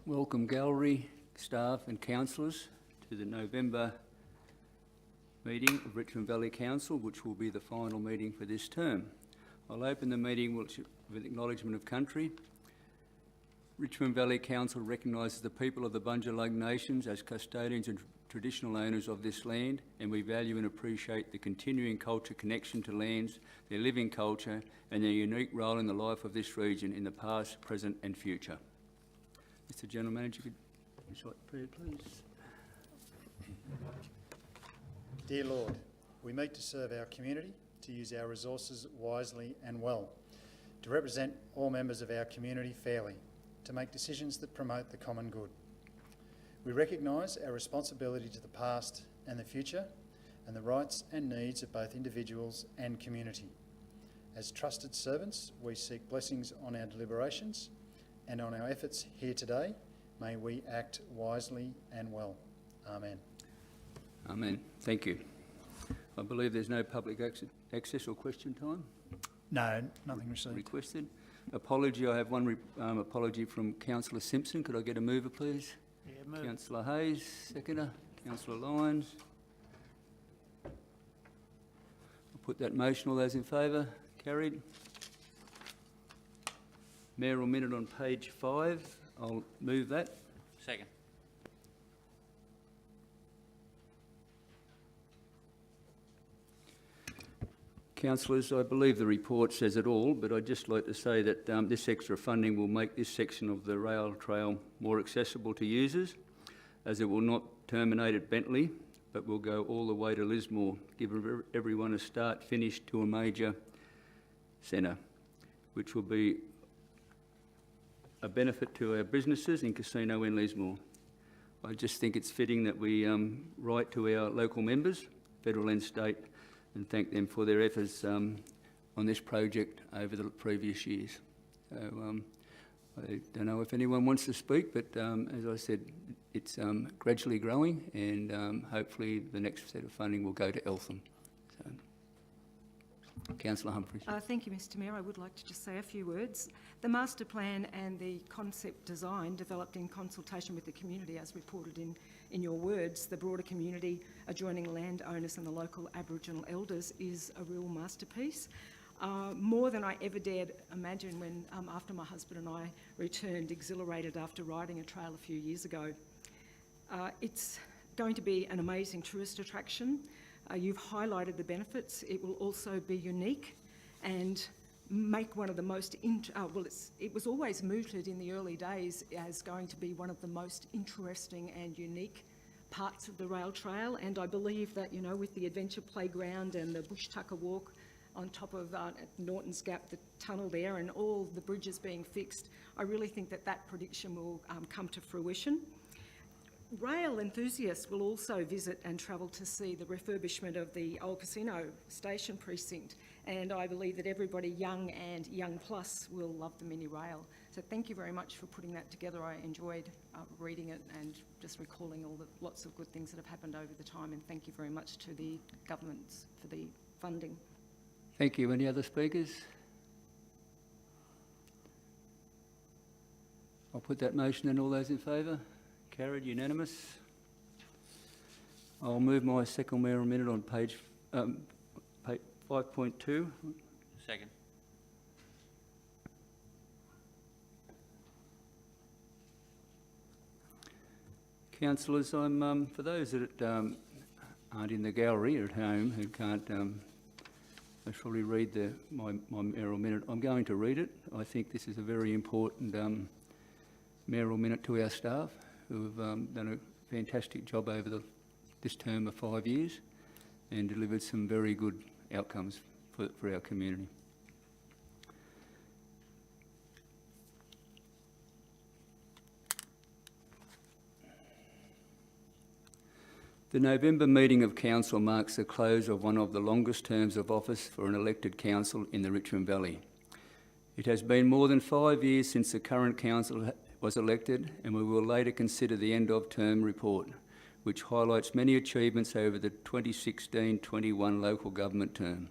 Welcome gallery, staff and councillors to the November meeting of Richmond Valley Council, which will be the final meeting for this term. I'll open the meeting with acknowledgement of country. Richmond Valley Council recognises the people of the Bundjalung Nations as custodians and traditional owners of this land, and we value and appreciate the continuing culture connection to lands, their living culture and their unique role in the life of this region in the past, present and future. Mr General Manager, could you recite the prayer, please? Dear Lord, we meet to serve our community, to use our resources wisely and well, to represent all members of our community fairly, to make decisions that promote the common good. We recognise our responsibility to the past and the future, and the rights and needs of both individuals and community. As trusted servants, we seek blessings on our deliberations and on our efforts here today. May we act wisely and well. Amen. Amen. Thank you. I believe there's no public access or question time? No, nothing received. Requested. Apology, I have one apology from Councillor Simpson. Could I get a mover, please? Yeah, move. Councillor Hayes, seconder. Councillor Lyons. I'll put that motion. All those in favour? Carried. Mayoral minute on page 5. I'll move that. Second. Councillors, I believe the report says it all, but I'd just like to say that this extra funding will make this section of the rail trail more accessible to users, as it will not terminate at Bentley, but will go all the way to Lismore, giving everyone a start-finish to a major centre, which will be a benefit to our businesses in Casino in Lismore. I just think it's fitting that we write to our local members, federal and state, and thank them for their efforts on this project over the previous years. So I don't know if anyone wants to speak, but as I said, it's gradually growing, and hopefully the next set of funding will go to Eltham. So, Councillor Humphries. Thank you, Mr Mayor. I would like to just say a few words. The master plan and the concept design developed in consultation with the community, as reported in your words, the broader community, adjoining landowners and the local Aboriginal elders, is a real masterpiece. More than I ever dared imagine when, after my husband and I returned exhilarated after riding a trail a few years ago. It's going to be an amazing tourist attraction. You've highlighted the benefits. It will also be unique and make one of the most, it was always mooted in the early days as going to be one of the most interesting and unique parts of the rail trail, and I believe that, you know, with the adventure playground and the bush tucker walk on top of Norton's Gap, the tunnel there, and all the bridges being fixed, I really think that that prediction will come to fruition. Rail enthusiasts will also visit and travel to see the refurbishment of the old casino station precinct, and I believe that everybody young and young plus will love the mini rail. So thank you very much for putting that together. I enjoyed reading it and just recalling all the lots of good things that have happened over the time, and thank you very much to the governments for the funding. Thank you. Any other speakers? I'll put that motion in. All those in favour? Carried, unanimous. I'll move my second mayoral minute on page 5.2. Second. Councillors, I'm for those that aren't in the gallery or at home who can't actually read my mayoral minute, I'm going to read it. I think this is a very important mayoral minute to our staff, who have done a fantastic job over this term of 5 years and delivered some very good outcomes for our community. The November meeting of Council marks the close of one of the longest terms of office for an elected council in the Richmond Valley. It has been more than 5 years since the current council was elected, and we will later consider the end of term report, which highlights many achievements over the 2016-21 local government term.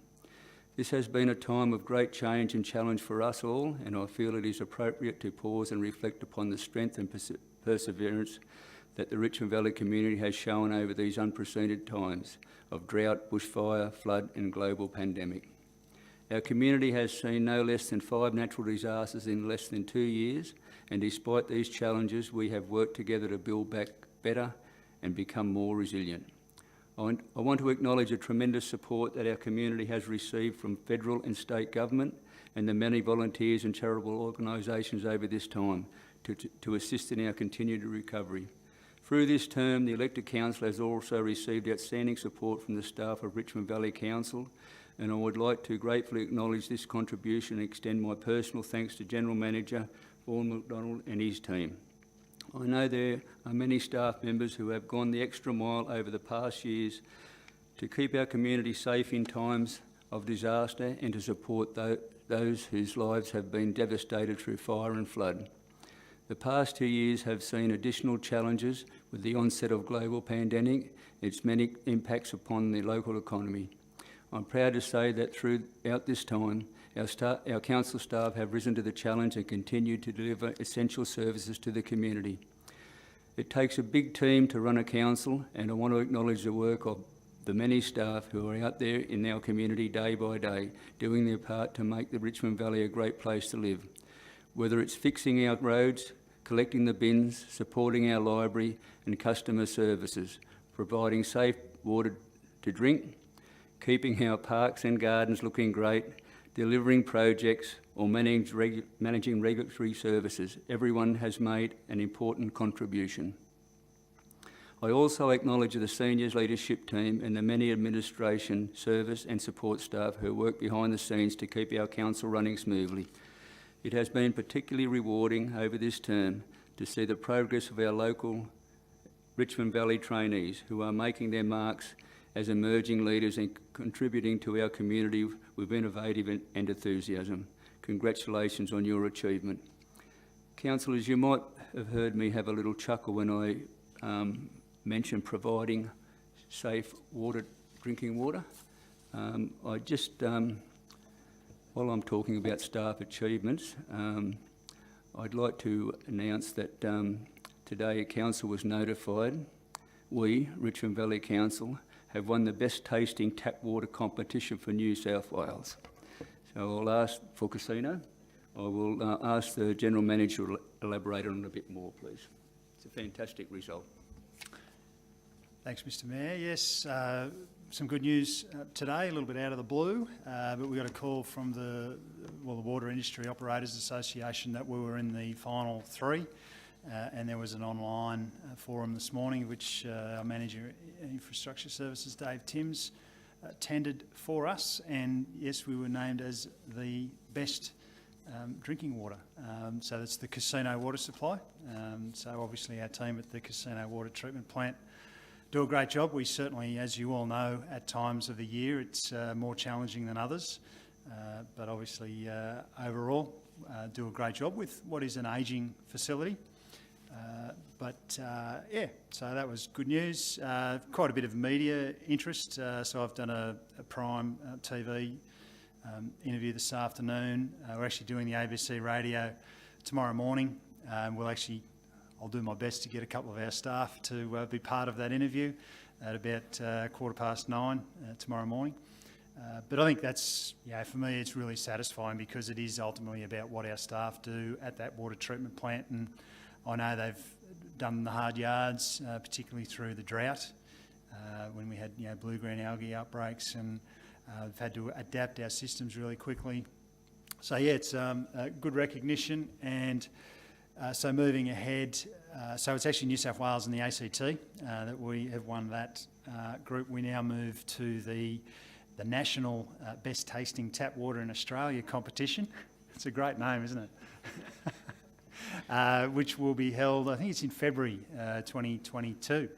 This has been a time of great change and challenge for us all, and I feel it is appropriate to pause and reflect upon the strength and perseverance that the Richmond Valley community has shown over these unprecedented times of drought, bushfire, flood and global pandemic. Our community has seen no less than 5 natural disasters in less than 2 years, and despite these challenges, we have worked together to build back better and become more resilient. I want to acknowledge the tremendous support that our community has received from federal and state government and the many volunteers and charitable organisations over this time to assist in our continued recovery. Through this term, the elected council has also received outstanding support from the staff of Richmond Valley Council, and I would like to gratefully acknowledge this contribution and extend my personal thanks to General Manager Vaughan McDonald and his team. I know there are many staff members who have gone the extra mile over the past years to keep our community safe in times of disaster and to support those whose lives have been devastated through fire and flood. The past 2 years have seen additional challenges with the onset of global pandemic and its many impacts upon the local economy. I'm proud to say that throughout this time, our council staff have risen to the challenge and continue to deliver essential services to the community. It takes a big team to run a council, and I want to acknowledge the work of the many staff who are out there in our community day by day, doing their part to make the Richmond Valley a great place to live. Whether it's fixing our roads, collecting the bins, supporting our library and customer services, providing safe water to drink, keeping our parks and gardens looking great, delivering projects or managing regulatory services, everyone has made an important contribution. I also acknowledge the senior leadership team and the many administration, service and support staff who work behind the scenes to keep our council running smoothly. It has been particularly rewarding over this term to see the progress of our local Richmond Valley trainees who are making their marks as emerging leaders and contributing to our community with innovative and enthusiasm. Congratulations on your achievement. Councillors, you might have heard me have a little chuckle when I mentioned providing safe drinking water. I just, while I'm talking about staff achievements, I'd like to announce that today Council was notified, we, Richmond Valley Council, have won the best tasting tap water competition for New South Wales. So I'll ask for Casino. I will ask the General Manager to elaborate on it a bit more, please. It's a fantastic result. Thanks, Mr Mayor. Yes, some good news today, a little bit out of the blue, but we got a call from the Water Industry Operators Association that we were in the final 3. And there was an online forum this morning which our Manager Infrastructure Services, Dave Timms, tendered for us, and yes, we were named as the best drinking water. So that's the Casino water supply. So obviously our team at the Casino Water Treatment Plant do a great job. We certainly, as you all know, at times of the year it's more challenging than others, but obviously overall do a great job with what is an ageing facility. Yeah, so that was good news. Quite a bit of media interest. So I've done a Prime TV interview this afternoon. We're actually doing the ABC radio tomorrow morning. I'll do my best to get a couple of our staff to be part of that interview at about 9:15 tomorrow morning. But I think that's, for me, it's really satisfying because it is ultimately about what our staff do at that water treatment plant, and I know they've done the hard yards, particularly through the drought, when we had blue-green algae outbreaks, and we've had to adapt our systems really quickly. So yeah, it's a good recognition, and so moving ahead, so it's actually New South Wales and the ACT that we have won that group. We now move to the National Best Tasting Tap Water in Australia competition. It's a great name, isn't it? Which will be held, I think it's in February 2022.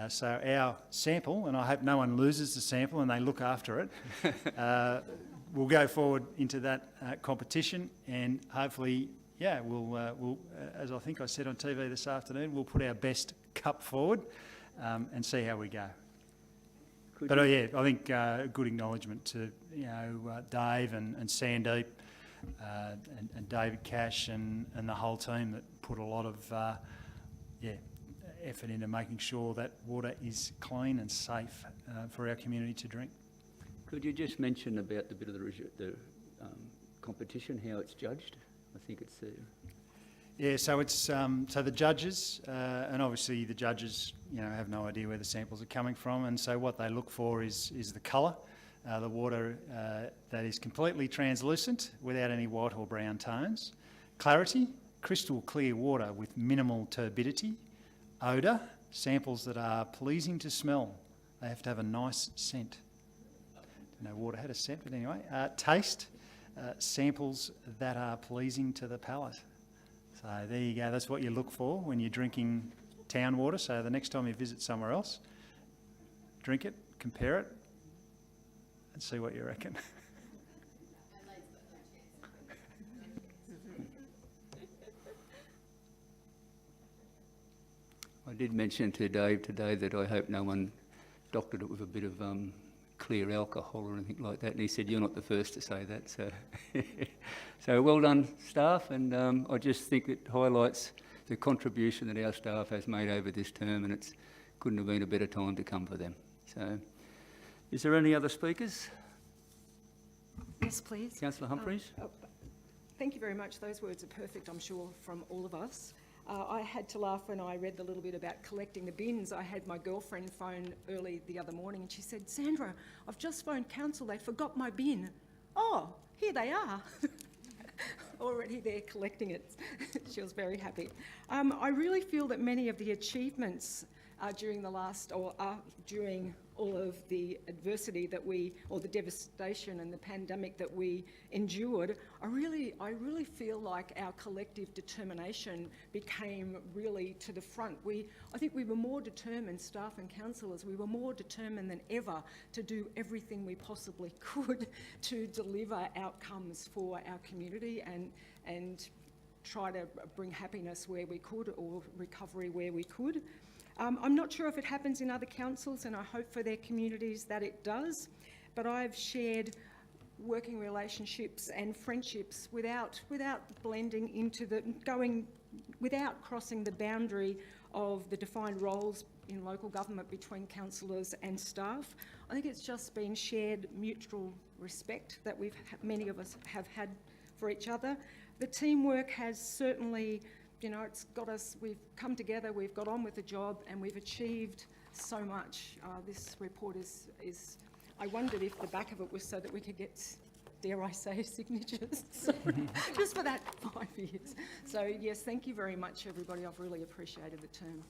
So our sample, and I hope no one loses the sample and they look after it, we'll go forward into that competition, and hopefully, we'll as I think I said on TV this afternoon, we'll put our best cup forward and see how we go. But I think good acknowledgement to Dave and Sandeep and David Cash and the whole team that put a lot of effort into making sure that water is clean and safe for our community to drink. Could you just mention about the bit of the competition, how it's judged? I think it's So it's so the judges, and obviously the judges, have no idea where the samples are coming from, and so what they look for is the colour, the water that is completely translucent without any white or brown tones, clarity, crystal clear water with minimal turbidity, odour, samples that are pleasing to smell. They have to have a nice scent. No water had a scent, but anyway. Taste, samples that are pleasing to the palate. So there you go, that's what you look for when you're drinking town water. So the next time you visit somewhere else, drink it, compare it, and see what you reckon. I did mention to Dave today that I hope no one doctored it with a bit of clear alcohol or anything like that, and he said, "You're not the first to say that." So, so well done, staff, and I just think it highlights the contribution that our staff has made over this term, and it couldn't have been a better time to come for them. So, is there any other speakers? Yes, please. Councillor Humphreys? Thank you very much. Those words are perfect, I'm sure, from all of us. I had to laugh when I read the little bit about collecting the bins. I had my girlfriend phone early the other morning and she said, "Sandra, I've just phoned council, they forgot my bin." "Oh, here they are." Already there collecting it. She was very happy. I really feel that many of the achievements during all of the adversity that or the devastation and the pandemic that we endured, I really feel like our collective determination became really to the front. I think we were more determined, staff and councillors, we were more determined than ever to do everything we possibly could to deliver outcomes for our community and try to bring happiness where we could or recovery where we could. I'm not sure if it happens in other councils, and I hope for their communities that it does, but I've shared working relationships and friendships without blending into without crossing the boundary of the defined roles in local government between councillors and staff. I think it's just been shared mutual respect that many of us have had for each other. The teamwork has certainly, it's got us, we've come together, we've got on with the job, and we've achieved so much. This report is, I wondered if the back of it was so that we could get, dare I say, signatures, just for that 5 years. So yes, thank you very much, everybody. I've really appreciated the term.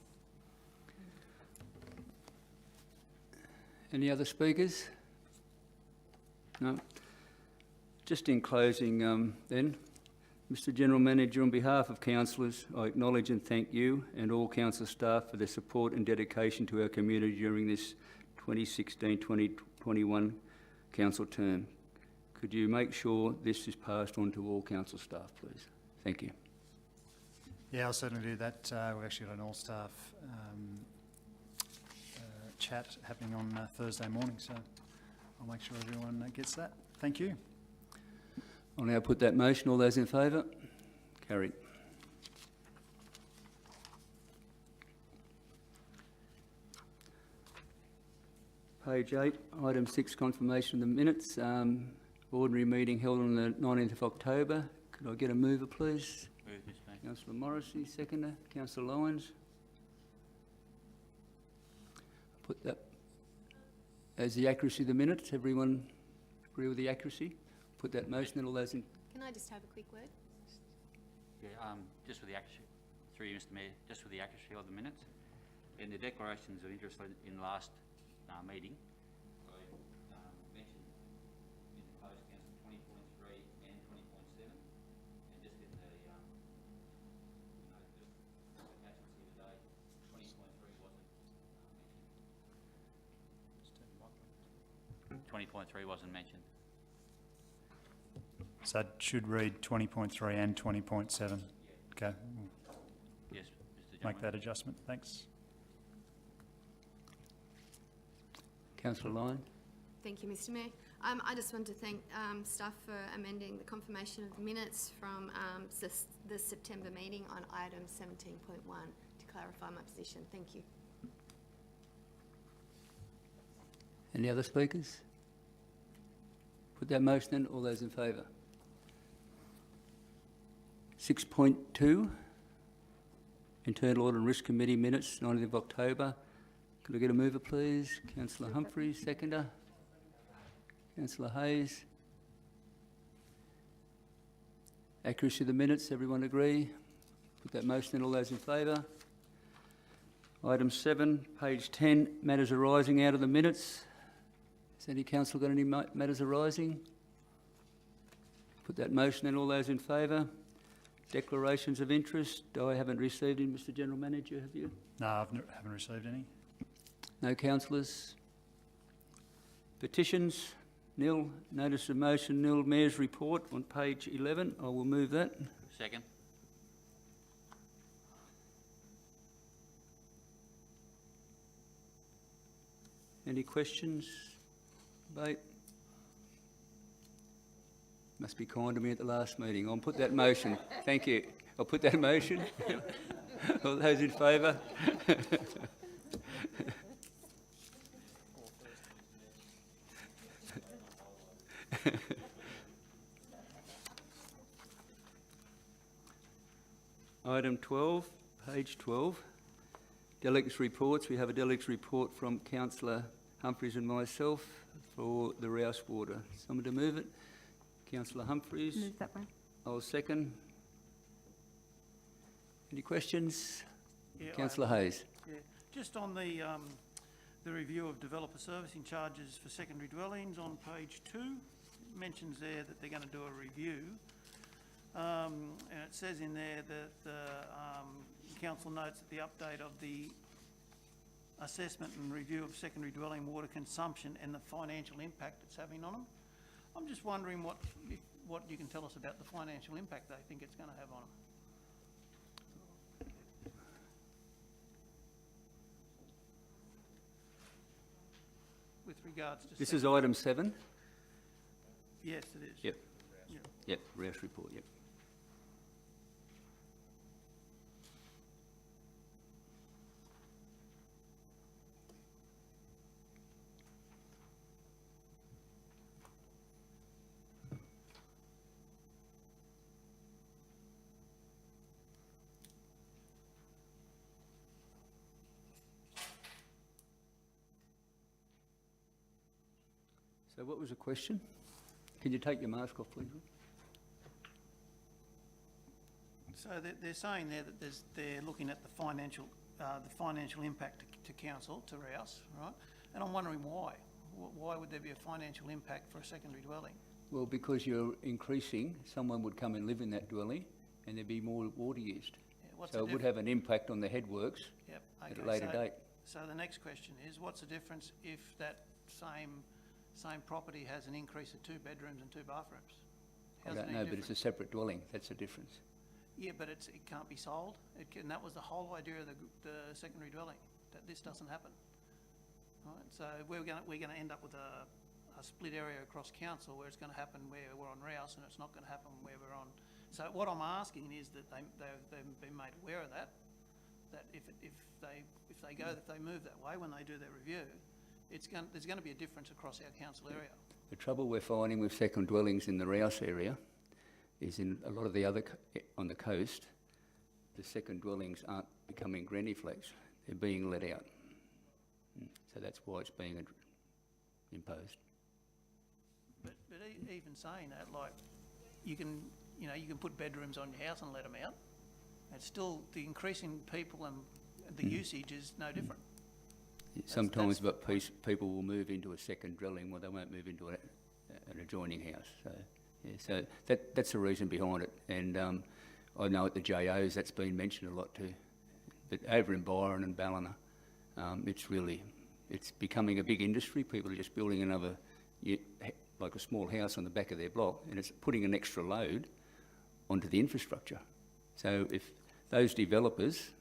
Any other speakers? No? Just in closing then, Mr General Manager, on behalf of councillors, I acknowledge and thank you and all council staff for their support and dedication to our community during this 2016-2021 council term. Could you make sure this is passed on to all council staff, please? Thank you. Yeah, I'll certainly do that. We've actually got an all-staff chat happening on Thursday morning, so I'll make sure everyone gets that. Thank you. I'll now put that motion. All those in favour? Carried. Page 8, item 6, confirmation of the minutes. Ordinary meeting held on the 19th of October. Could I get a mover, please? Move, Mr. Mayor. Councillor Morrissey, seconder. Councillor Lyons. Put that as the accuracy of the minutes. Everyone agree with the accuracy? Put that motion, and all those in... Can I just have a quick word? Yeah, just for the accuracy, through you, Mr. Mayor, just for the accuracy of the minutes, in the declarations of interest in the last meeting, I mentioned in the post council 20.3 and 20.7, and just in the attachments here today, 20.3 wasn't mentioned. 20.3 wasn't mentioned. So it should read 20.3 and 20.7. Okay, Yes, Mr. make that adjustment. Thanks. Councillor Lyon. Thank you, Mr. Mayor. I just want to thank staff for amending the confirmation of minutes from the September meeting on item 17.1 to clarify my position. Thank you. Any other speakers? Put that motion in. All those in favour? 6.2, Internal Audit and Risk Committee minutes, 19th of October. Could I get a mover, please? Councillor Humphries, seconder. Councillor Hayes. Accuracy of the minutes, everyone agree? Put that motion in. All those in favour? Item 7, page 10, matters arising out of the minutes. Has any council got any matters arising? Put that motion in. All those in favour? Declarations of interest. I haven't received any, Mr General Manager, have you? No, I haven't received any. No councillors. Petitions, nil. Notice of motion, nil. Mayor's report on page 11. I will move that. Second. Any questions? Debate? Must be kind to me at the last meeting. I'll put that motion. Thank you. I'll put that motion. All those in favour? Item 12, page 12. Delegates' reports. We have a delegates' report from Councillor Humphries and myself for the Rouse Water. Someone to move it? Councillor Humphries. Move that one. I'll second. Any questions? Yeah, Councillor Hayes. Yeah, just on the review of developer servicing charges for secondary dwellings on page 2, it mentions there that they're going to do a review, and it says in there that the council notes that the update of the assessment and review of secondary dwelling water consumption and the financial impact it's having on them. I'm just wondering what you can tell us about the financial impact they think it's going to have on them. With regards to... This is item 7? Yes, it is. Yep. Yep. Yep, Rouse report, yep. So what was the question? Can you take your mask off, please? So they're saying there that they're looking at the financial impact to council, to Rouse, right? And I'm wondering why. Why would there be a financial impact for a secondary dwelling? Well, because you're increasing, someone would come and live in that dwelling and there'd be more water used. Yeah, So it would have an impact on the headworks Yep. at a later date. So the next question is, what's the difference if that same property has an increase of 2 bedrooms and 2 bathrooms? I don't know, but it's a separate dwelling. That's the difference. Yeah, but it can't be sold. And that was the whole idea of the secondary dwelling, that this doesn't happen. Right, so we're going to end up with a split area across council where it's going to happen where we're on Rouse and it's not going to happen where we're on. So what I'm asking is that they've been made aware of that if they move that way when they do their review, there's going to be a difference across our council area. The trouble we're finding with second dwellings in the Rouse area is in a lot of the other, on the coast, the second dwellings aren't becoming granny flats. They're being let out. So that's why it's being imposed. But even saying that, like, you can put bedrooms on your house and let them out. It's still, the increasing people and the usage is no different. Sometimes people will move into a second dwelling while they won't move into an adjoining house. So, yeah, so that's the reason behind it. And I know at the JOs that's been mentioned a lot too. But over in Byron and Ballina, it's becoming a big industry. People are just building another, like a small house on the back of their block, and it's putting an extra load onto the infrastructure. So if those developers,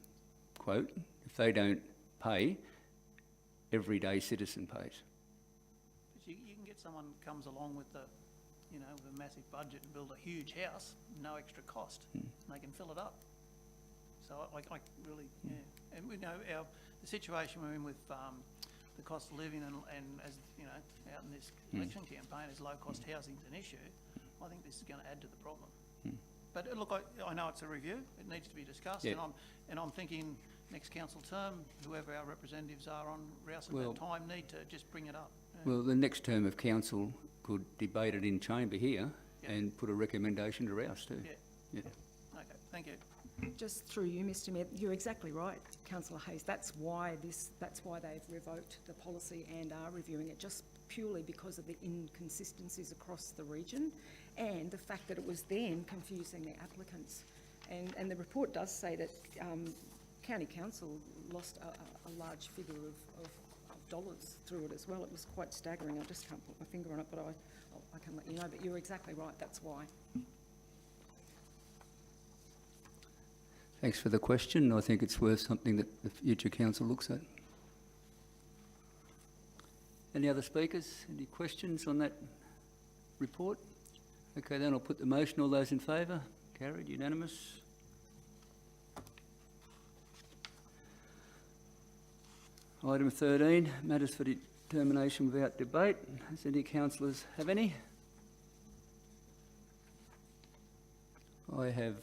quote, if they don't pay, everyday citizen pays. But you can get someone who comes along with with a massive budget and build a huge house, no extra cost, and they can fill it up. So I really, yeah. And we know the situation we're in with the cost of living and as, you know, out in this election campaign, as low-cost housing is an issue, I think this is going to add to the problem. But look, I know it's a review. It needs to be discussed, Yeah. and I'm thinking next council term, whoever our representatives are on Rouse at that time, need to just bring it up. Well, the next term of council could debate it in chamber here and put a recommendation to Rouse too. Yeah. Okay, thank you. Just through you, Mr Mayor, you're exactly right, Councillor Hayes. That's why they've revoked the policy and are reviewing it, just purely because of the inconsistencies across the region and the fact that it was then confusing the applicants. And the report does say that County Council lost a large figure of dollars through it as well. It was quite staggering. I just can't put my finger on it, but I can let you know. But you're exactly right, that's why. Thanks for the question. I think it's worth something that the future council looks at. Any other speakers? Any questions on that report? Okay, then I'll put the motion. All those in favour? Carried, unanimous. Item 13, matters for determination without debate. Does any councillors have any? I have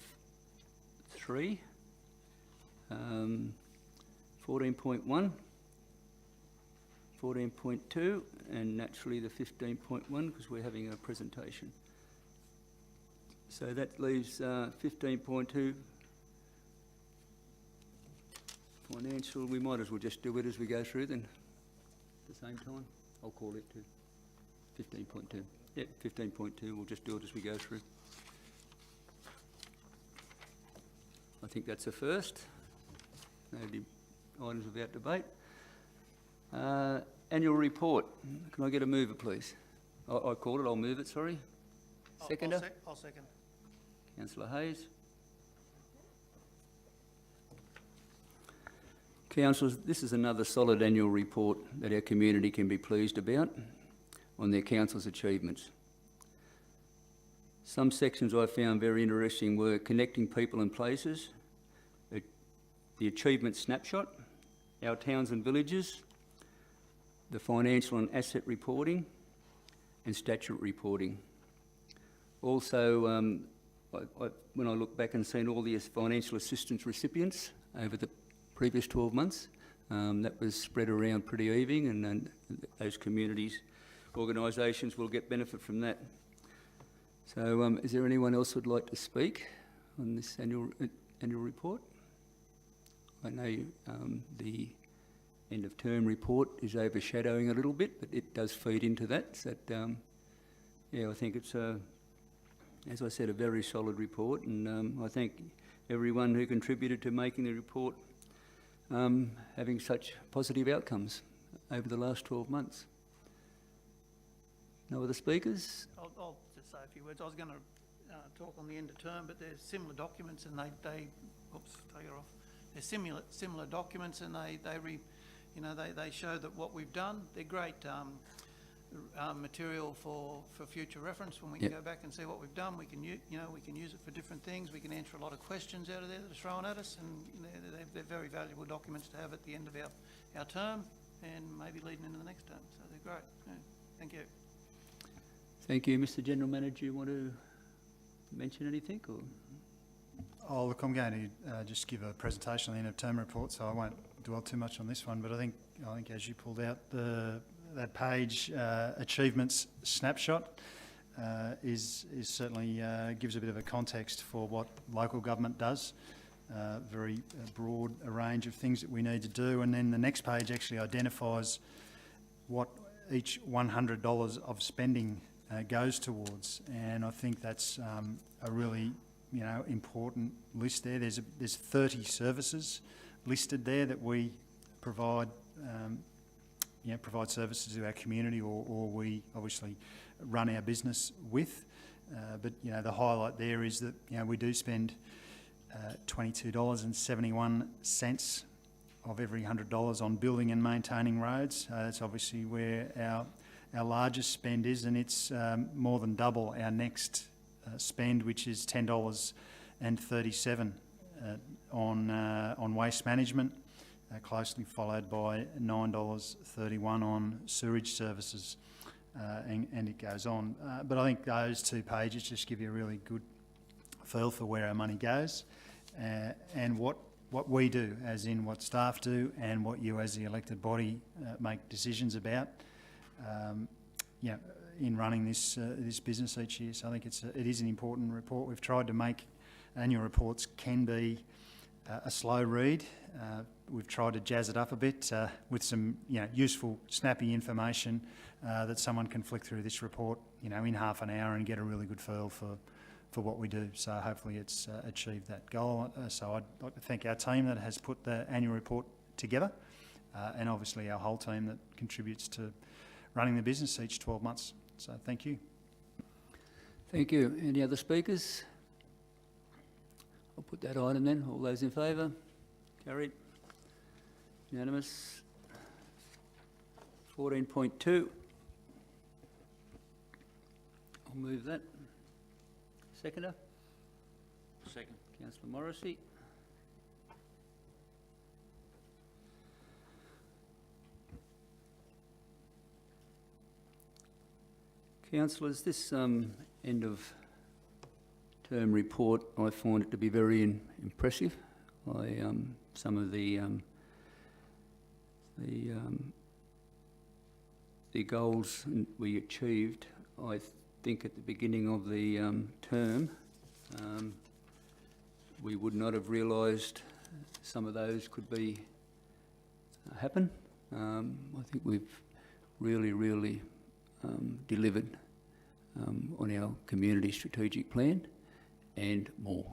3. 14.1, 14.2, and naturally the 15.1 because we're having a presentation. So that leaves 15.2 financial. We might as well just do it as we go through then at the same time. I'll call it to 15.2. Yeah, 15.2, we'll just do it as we go through. I think that's a first. No items without debate. Annual report. Can I get a mover, please? I called it. I'll move it, sorry. Seconder? I'll second. Councillor Hayes. Councillors, this is another solid annual report that our community can be pleased about on their council's achievements. Some sections I found very interesting were connecting people and places, the achievement snapshot, our towns and villages, the financial and asset reporting, and statutory reporting. Also, when I look back and seen all the financial assistance recipients over the previous 12 months, that was spread around pretty even, and those communities, organisations will get benefit from that. So is there anyone else who'd like to speak on this annual report? I know the end of term report is overshadowing a little bit, but it does feed into that. So yeah, I think it's, as I said, a very solid report, and I thank everyone who contributed to making the report having such positive outcomes over the last 12 months. No other speakers? I'll just say a few words. I was going to talk on the end of term, but there's similar documents, and they oops, take it off. There's similar documents, and they show that what we've done. They're great material for future reference. When we can go back and see what we've done, we can we can use it for different things. We can answer a lot of questions out of there that are thrown at us, and they're very valuable documents to have at the end of our term, and maybe leading into the next term. So they're great. Yeah. Thank you. Thank you. Mr. General Manager, you want to mention anything? Or? Oh, look, I'm going to just give a presentation on the end of term report, so I won't dwell too much on this one. But I think as you pulled out that page, achievements snapshot is certainly gives a bit of a context for what local government does. Very broad a range of things that we need to do, and then the next page actually identifies what each $100 of spending goes towards, and I think that's a really important list there. There's 30 services listed there that we provide provide services to our community, or we obviously run our business with. But the highlight there is that we do spend $22.71 of every $100 on building and maintaining roads. That's obviously where our largest spend is, and it's more than double our next spend, which is $10.37 on waste management, closely followed by $9.31 on sewage services, and it goes on. But I think those 2 pages just give you a really good feel for where our money goes, and what we do, as in what staff do, and what you as the elected body make decisions about, in running this business each year. So I think it is an important report. We've tried to make annual reports can be a slow read. We've tried to jazz it up a bit with some useful, snappy information that someone can flick through this report in half an hour and get a really good feel for what we do. So hopefully it's achieved that goal. So I'd like to thank our team that has put the annual report together, and obviously our whole team that contributes to running the business each 12 months. So thank you. Thank you. Any other speakers? I'll put that item then. All those in favour? Carried. Unanimous. 14.2. I'll move that. Seconder? Second. Councillor Morrissey. Councillors, this end of term report, I find it to be very impressive. Some of the goals we achieved, I think at the beginning of the term, we would not have realised some of those could be happen. I think we've really delivered on our community strategic plan and more.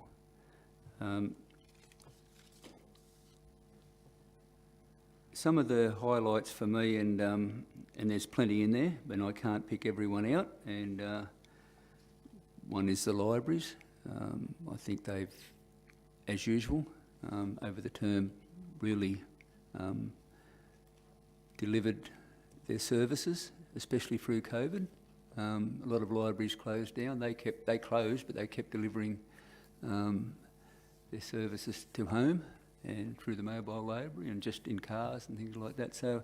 Some of the highlights for me, and there's plenty in there, but I can't pick everyone out, and one is the libraries. I think they've, as usual, over the term, really delivered their services, especially through COVID. A lot of libraries closed down. They closed, but they kept delivering their services to home and through the mobile library and just in cars and things like that. So,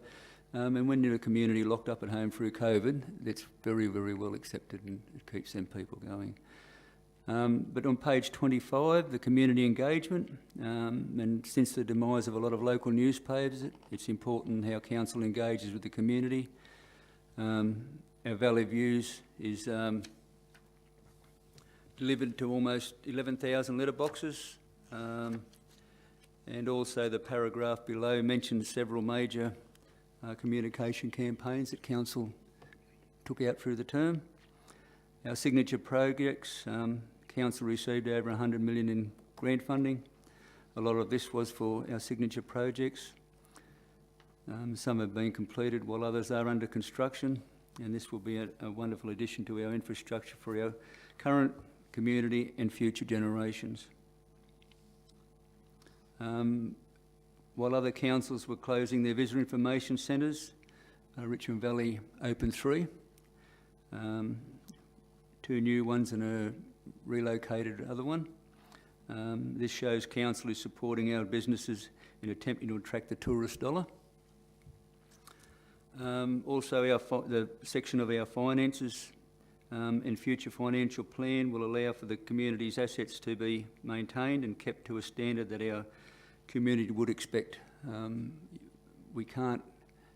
and when you're a community locked up at home through COVID, that's very well accepted, and it keeps them people going. But on page 25, the community engagement, and since the demise of a lot of local newspapers, it's important how council engages with the community. Our Valley Views is delivered to almost 11,000 letterboxes, and also the paragraph below mentions several major communication campaigns that council took out through the term. Our signature projects, council received over 100 million in grant funding. A lot of this was for our signature projects. Some have been completed while others are under construction, and this will be a wonderful addition to our infrastructure for our current community and future generations. While other councils were closing their visitor information centres, Richmond Valley opened 3. 2 new ones and a relocated other one. This shows council is supporting our businesses in attempting to attract the tourist dollar. Also, the section of our finances and future financial plan will allow for the community's assets to be maintained and kept to a standard that our community would expect. We can't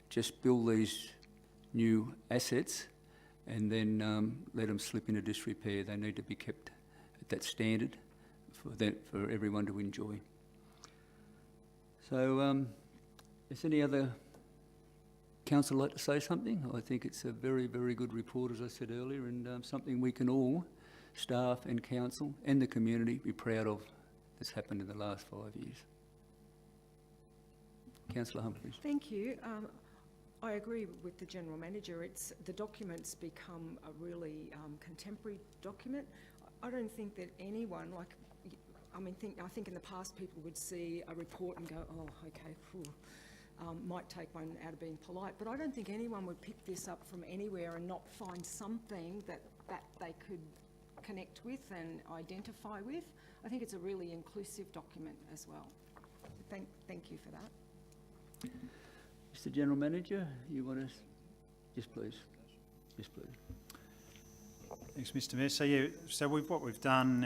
just build these new assets and then let them slip into disrepair. They need to be kept at that standard for everyone to enjoy. So, is any other council like to say something? I think it's a very good report, as I said earlier, and something we can all, staff and council and the community, be proud of that's happened in the last 5 years. Councillor Humphries. Thank you. I agree with the General Manager. The documents become a really contemporary document. I don't think that anyone, I think in the past people would see a report and go, oh, okay, phew. Might take one out of being polite, but I don't think anyone would pick this up from anywhere and not find something that they could connect with and identify with. I think it's a really inclusive document as well. Thank you for that. Mr. General Manager, you want to... Yes, please. Yes, please. Thanks, Mr. Mayor. What we've done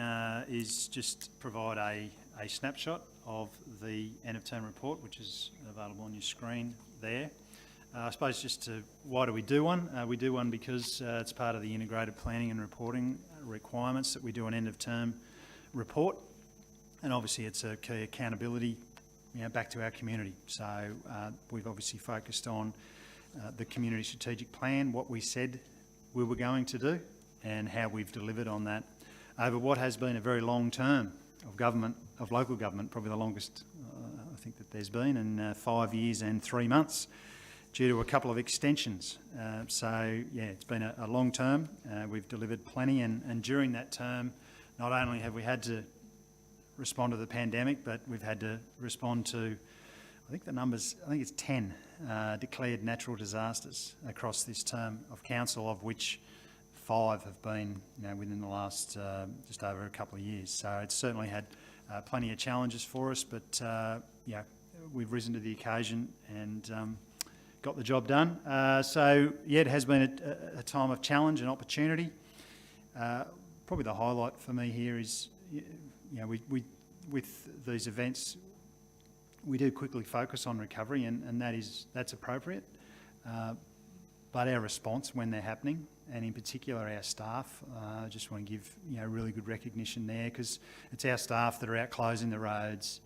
is just provide a snapshot of the end of term report, which is available on your screen there. I suppose why do we do one? We do one because it's part of the integrated planning and reporting requirements that we do an end of term report, and obviously it's a key accountability, back to our community. So we've obviously focused on the community strategic plan, what we said we were going to do, and how we've delivered on that over what has been a very long term of local government, probably the longest I think that there's been, in 5 years and 3 months, due to a couple of extensions. It's been a long term. We've delivered plenty, and during that term, not only have we had to respond to the pandemic, but we've had to respond to, I think it's 10 declared natural disasters across this term of council, of which 5 have been within the last just over a couple of years. So it's certainly had plenty of challenges for us, but we've risen to the occasion and got the job done. It has been a time of challenge and opportunity. Probably the highlight for me here is, we with these events, we do quickly focus on recovery, and that's appropriate. But our response when they're happening, and in particular our staff, I just want to give really good recognition there, because it's our staff that are out closing the roads.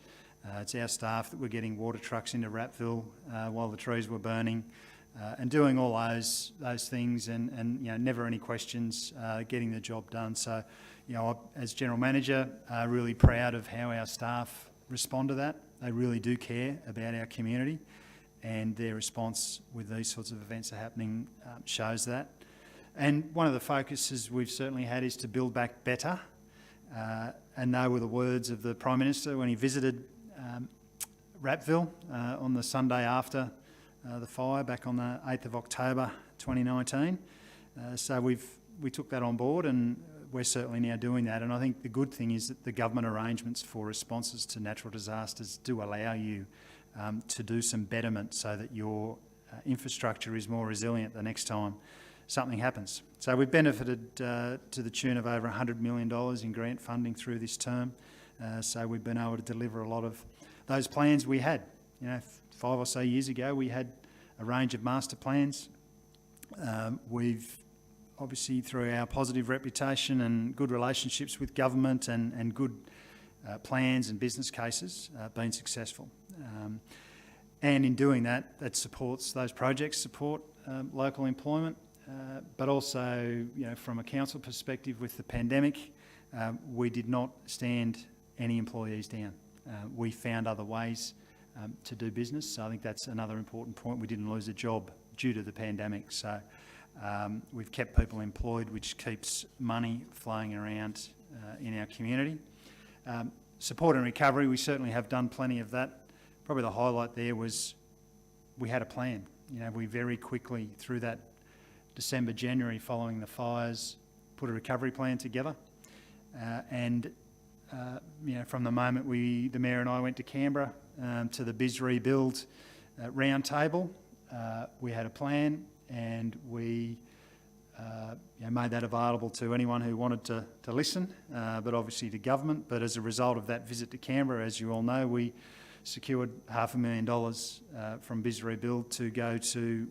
It's our staff that were getting water trucks into Rappville while the trees were burning, and doing all those things, and never any questions, getting the job done. So, as General Manager, really proud of how our staff respond to that. They really do care about our community, and their response with these sorts of events are happening shows that. And one of the focuses we've certainly had is to build back better, and they were the words of the Prime Minister when he visited Rappville on the Sunday after the fire back on the 8th of October 2019. So we took that on board, and we're certainly now doing that. And I think the good thing is that the government arrangements for responses to natural disasters do allow you to do some betterment so that your infrastructure is more resilient the next time something happens. So we've benefited to the tune of over $100 million in grant funding through this term. So we've been able to deliver a lot of those plans we had. 5 or so years ago, we had a range of master plans. We've obviously, through our positive reputation and good relationships with government and good plans and business cases, been successful. And in doing that, those projects support local employment, but also, from a council perspective with the pandemic, we did not stand any employees down. We found other ways to do business. So I think that's another important point. We didn't lose a job due to the pandemic. So we've kept people employed, which keeps money flowing around in our community. Support and recovery, we certainly have done plenty of that. Probably the highlight there was we had a plan. We very quickly, through that December, January following the fires, put a recovery plan together. From the moment the Mayor and I went to Canberra to the Biz Rebuild round table, we had a plan, and we made that available to anyone who wanted to listen, but obviously to government. But as a result of that visit to Canberra, as you all know, we secured $500,000 from Biz Rebuild to go to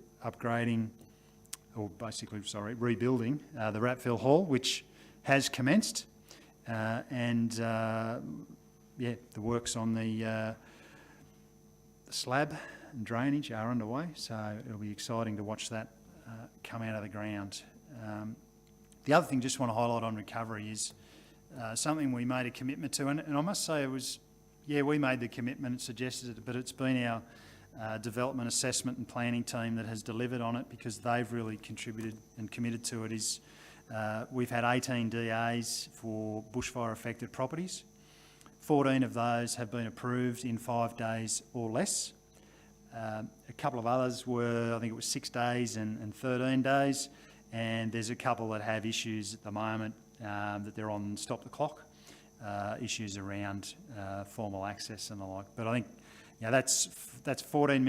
rebuilding the Rappville Hall, which has commenced. The works on the slab and drainage are underway, so it'll be exciting to watch that come out of the ground. The other thing I just want to highlight on recovery is something we made a commitment to, and I must say we made the commitment and suggested it, but it's been our development assessment and planning team that has delivered on it, because they've really contributed and committed to it. We've had 18 DAs for bushfire affected properties. 14 of those have been approved in 5 days or less. A couple of others were, I think it was 6 days and 13 days. And there's a couple that have issues at the moment that they're on stop the clock, issues around formal access and the like. But I think that's $4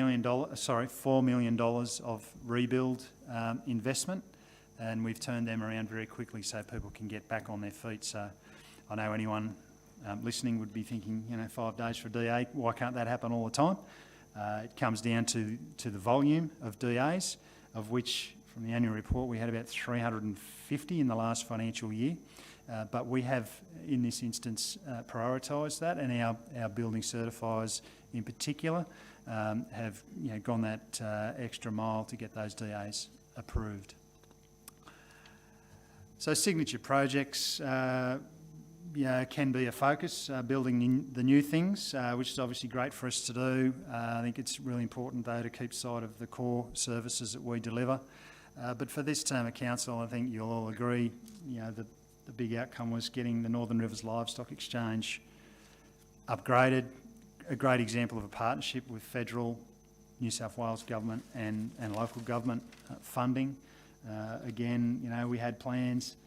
million of rebuild investment, and we've turned them around very quickly so people can get back on their feet. So I know anyone listening would be thinking, 5 days for a DA, why can't that happen all the time? It comes down to the volume of DAs, of which from the annual report we had about 350 in the last financial year. But we have, in this instance, prioritised that, and our building certifiers in particular have gone that extra mile to get those DAs approved. So signature projects can be a focus, building the new things, which is obviously great for us to do. I think it's really important though to keep sight of the core services that we deliver. But for this term of council, I think you'll all agree, the big outcome was getting the Northern Rivers Livestock Exchange upgraded. A great example of a partnership with federal, New South Wales government and local government funding. Again, we had plans,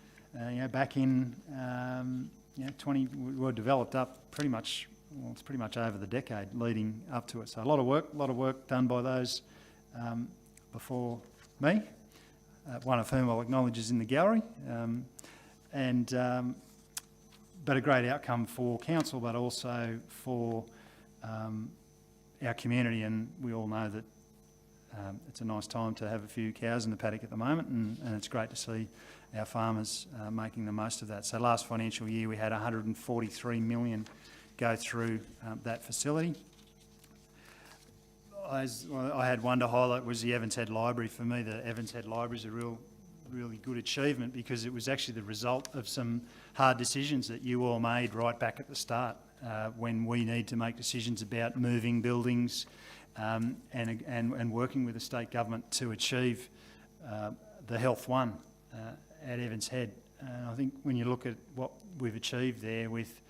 back in 20, we were developed up pretty much, it's pretty much over the decade leading up to it. So a lot of work done by those before me, one of whom I'll acknowledge is in the gallery. But a great outcome for council, but also for our community, and we all know that it's a nice time to have a few cows in the paddock at the moment, and it's great to see our farmers making the most of that. So last financial year we had 143 million go through that facility. I had one to highlight was the Evans Head Library. For me, the Evans Head Library is a really good achievement because it was actually the result of some hard decisions that you all made right back at the start when we need to make decisions about moving buildings and working with the state government to achieve the Health One at Evans Head. And I think when you look at what we've achieved there with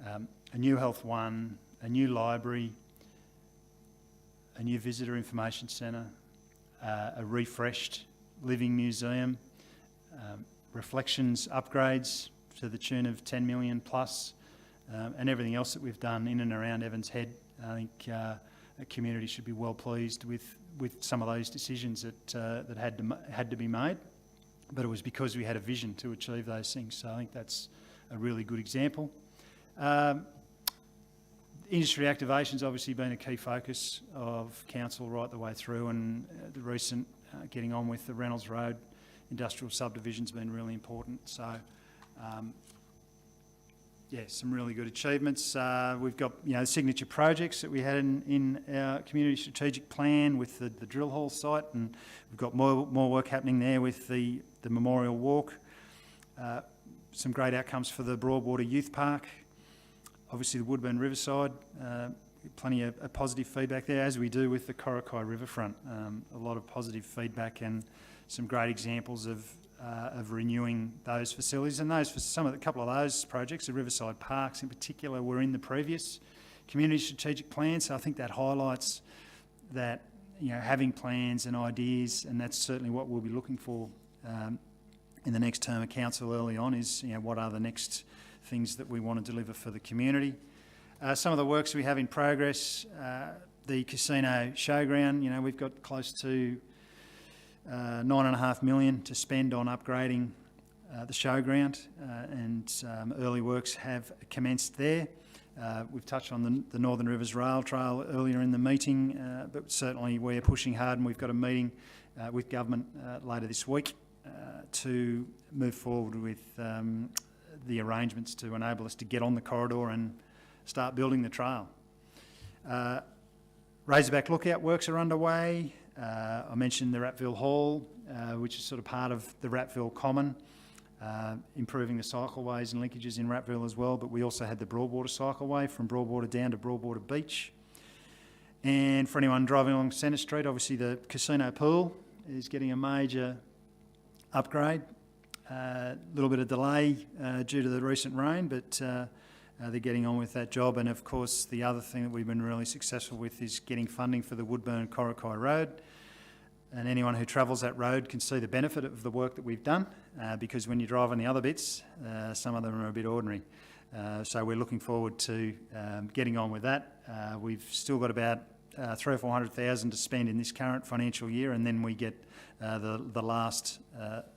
a new Health One, a new library, a new visitor information centre, a refreshed living museum, reflections upgrades to the tune of 10 million plus, and everything else that we've done in and around Evans Head. I think the community should be well pleased with some of those decisions that had to be made, but it was because we had a vision to achieve those things. So I think that's a really good example. Industry activation's obviously been a key focus of council right the way through, and the recent getting on with the Reynolds Road industrial subdivision's been really important. So, some really good achievements. We've got signature projects that we had in our community strategic plan with the drill hall site, and we've got more work happening there with the Memorial Walk. Some great outcomes for the Broadwater Youth Park. Obviously the Woodburn Riverside, plenty of positive feedback there, as we do with the Coraki Riverfront. A lot of positive feedback and some great examples of renewing those facilities. And those, for a couple of those projects, the Riverside Parks in particular, were in the previous community strategic plan. So I think that highlights that having plans and ideas, and that's certainly what we'll be looking for in the next term of council early on, is what are the next things that we want to deliver for the community. Some of the works we have in progress, the casino showground, we've got close to $9.5 million to spend on upgrading the showground, and early works have commenced there. We've touched on the Northern Rivers Rail Trail earlier in the meeting, but certainly we're pushing hard, and we've got a meeting with government later this week to move forward with the arrangements to enable us to get on the corridor and start building the trail. Razorback Lookout works are underway. I mentioned the Ratville Hall, which is sort of part of the Ratville Common, improving the cycleways and linkages in Ratville as well, but we also had the Broadwater cycleway from Broadwater down to Broadwater Beach. And for anyone driving along Centre Street, obviously the casino pool is getting a major upgrade. A little bit of delay due to the recent rain, but they're getting on with that job. And of course, the other thing that we've been really successful with is getting funding for the Woodburn Coraki Road and anyone who travels that road can see the benefit of the work that we've done, because when you drive on the other bits, some of them are a bit ordinary. So we're looking forward to getting on with that. We've still got about 300,000 or 400,000 to spend in this current financial year, and then we get the last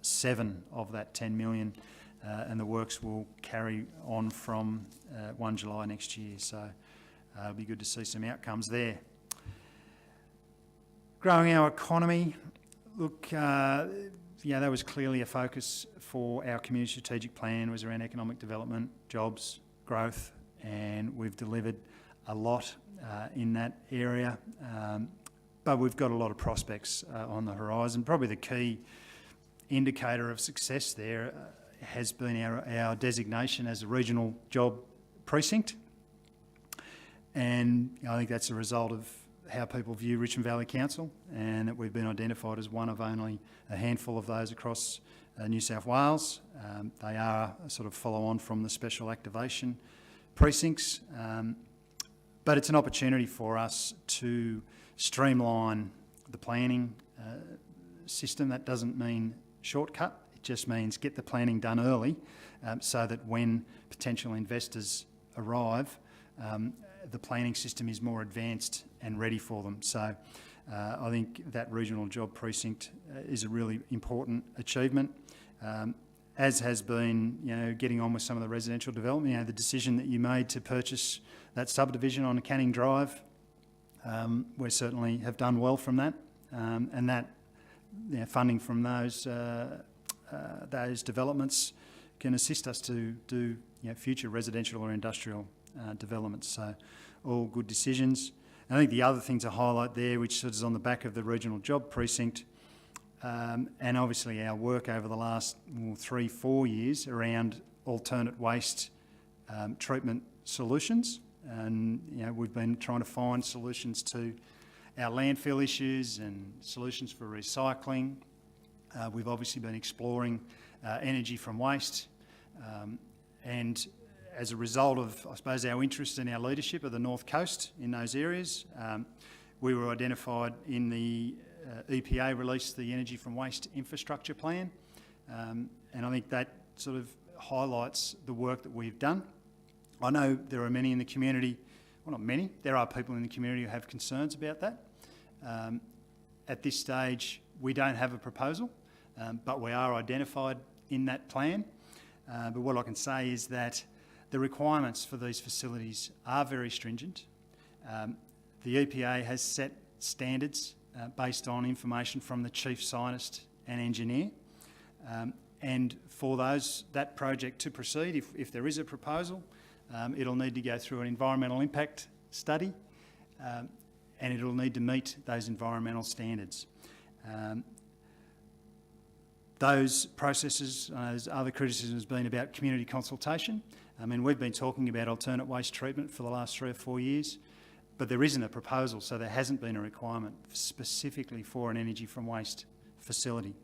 7 of that 10 million, and the works will carry on from 1 July next year. So it'll be good to see some outcomes there. Growing our economy, look, that was clearly a focus for our community strategic plan, was around economic development, jobs, growth, and we've delivered a lot in that area. But we've got a lot of prospects on the horizon. Probably the key indicator of success there has been our designation as a regional job precinct. And I think that's a result of how people view Richmond Valley Council, and that we've been identified as one of only a handful of those across New South Wales. They are a sort of follow-on from the special activation precincts, but it's an opportunity for us to streamline the planning system. That doesn't mean shortcut, it just means get the planning done early, so that when potential investors arrive, the planning system is more advanced and ready for them. So I think that regional job precinct is a really important achievement, as has been, getting on with some of the residential development. The decision that you made to purchase that subdivision on Canning Drive, we certainly have done well from that, and that funding from those developments can assist us to do future residential or industrial developments. So all good decisions. And I think the other thing to highlight there, which sort of is on the back of the regional job precinct, and obviously our work over the last 3-4 years around alternate waste treatment solutions. And we've been trying to find solutions to our landfill issues and solutions for recycling. We've obviously been exploring energy from waste, and as a result of, I suppose, our interest and our leadership of the North Coast in those areas, we were identified in the EPA released the Energy from Waste Infrastructure Plan, and I think that sort of highlights the work that we've done. I know there are many in the community, well, not many, there are people in the community who have concerns about that. At this stage, we don't have a proposal, but we are identified in that plan. But what I can say is that the requirements for these facilities are very stringent. The EPA has set standards based on information from the chief scientist and engineer. And for that project to proceed, if there is a proposal, it'll need to go through an environmental impact study, and it'll need to meet those environmental standards. Those processes, there's other criticism has been about community consultation. I mean, we've been talking about alternate waste treatment for the last 3 or 4 years, but there isn't a proposal, so there hasn't been a requirement specifically for an energy from waste facility.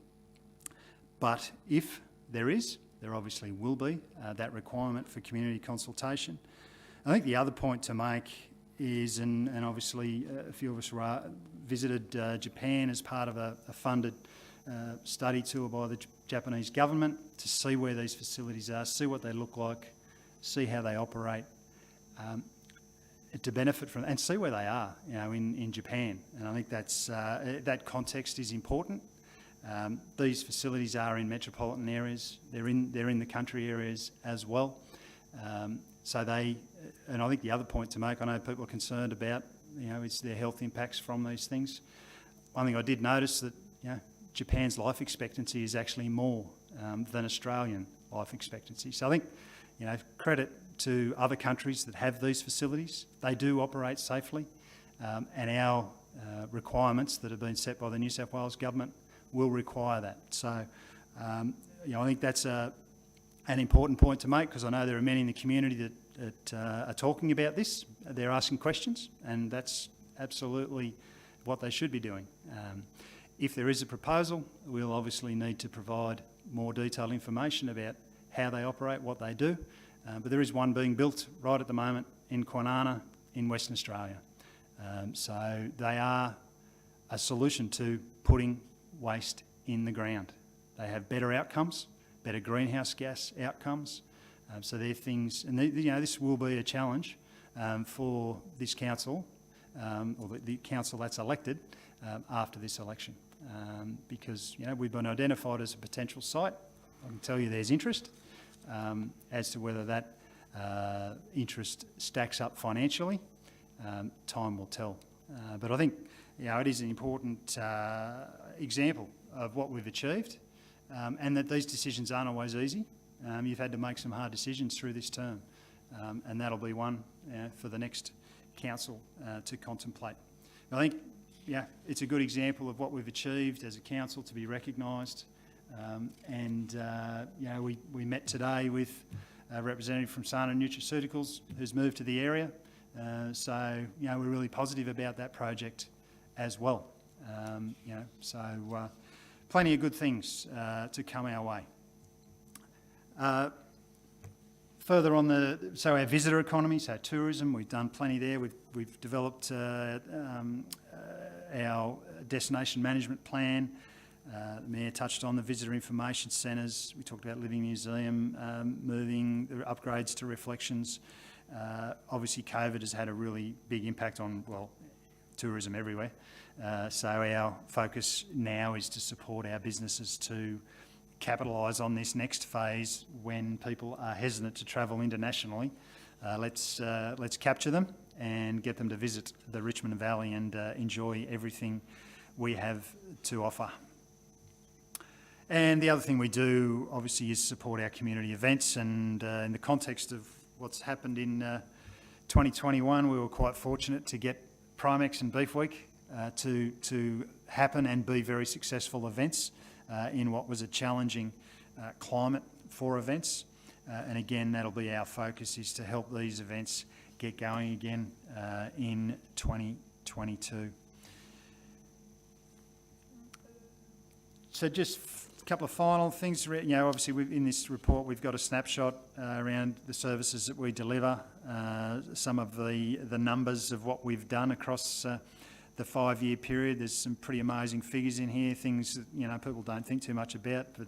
But if there is, there obviously will be that requirement for community consultation. I think the other point to make is, and obviously a few of us visited Japan as part of a funded study tour by the Japanese government to see where these facilities are, see what they look like, see how they operate, to benefit from, and see where they are, in Japan. And I think that's that context is important. These facilities are in metropolitan areas. They're in the country areas as well. So they, and I think the other point to make, I know people are concerned about, it's their health impacts from these things. One thing I did notice that, Japan's life expectancy is actually more than Australian life expectancy. So I think, credit to other countries that have these facilities. They do operate safely, and our requirements that have been set by the New South Wales government will require that. So, I think that's an important point to make, because I know there are many in the community that are talking about this. They're asking questions, and that's absolutely what they should be doing. If there is a proposal, we'll obviously need to provide more detailed information about how they operate, what they do. But there is one being built right at the moment in Kwinana in Western Australia. So they are a solution to putting waste in the ground. They have better outcomes, better greenhouse gas outcomes. So they're things, and this will be a challenge for this council, or the council that's elected after this election, because we've been identified as a potential site. I can tell you there's interest. As to whether that interest stacks up financially, time will tell. But I think it is an important example of what we've achieved, and that these decisions aren't always easy. You've had to make some hard decisions through this term, and that'll be one for the next council to contemplate. I think, it's a good example of what we've achieved as a council to be recognised. We met today with a representative from Sana Nutraceuticals who's moved to the area. So we're really positive about that project as well. Plenty of good things to come our way. Further on our visitor economy, so tourism, we've done plenty there. We've developed our destination management plan. The Mayor touched on the visitor information centres. We talked about Living Museum, moving the upgrades to reflections. Obviously, COVID has had a really big impact on, tourism everywhere. So our focus now is to support our businesses to capitalise on this next phase when people are hesitant to travel internationally. Let's capture them and get them to visit the Richmond Valley and enjoy everything we have to offer. And the other thing we do, obviously, is support our community events. And in the context of what's happened in 2021, we were quite fortunate to get Primex and Beef Week to happen and be very successful events in what was a challenging climate for events. And again, that'll be our focus, is to help these events get going again in 2022. So just a couple of final things. Obviously in this report we've got a snapshot around the services that we deliver, some of the numbers of what we've done across the 5-year period. There's some pretty amazing figures in here, things that people don't think too much about, but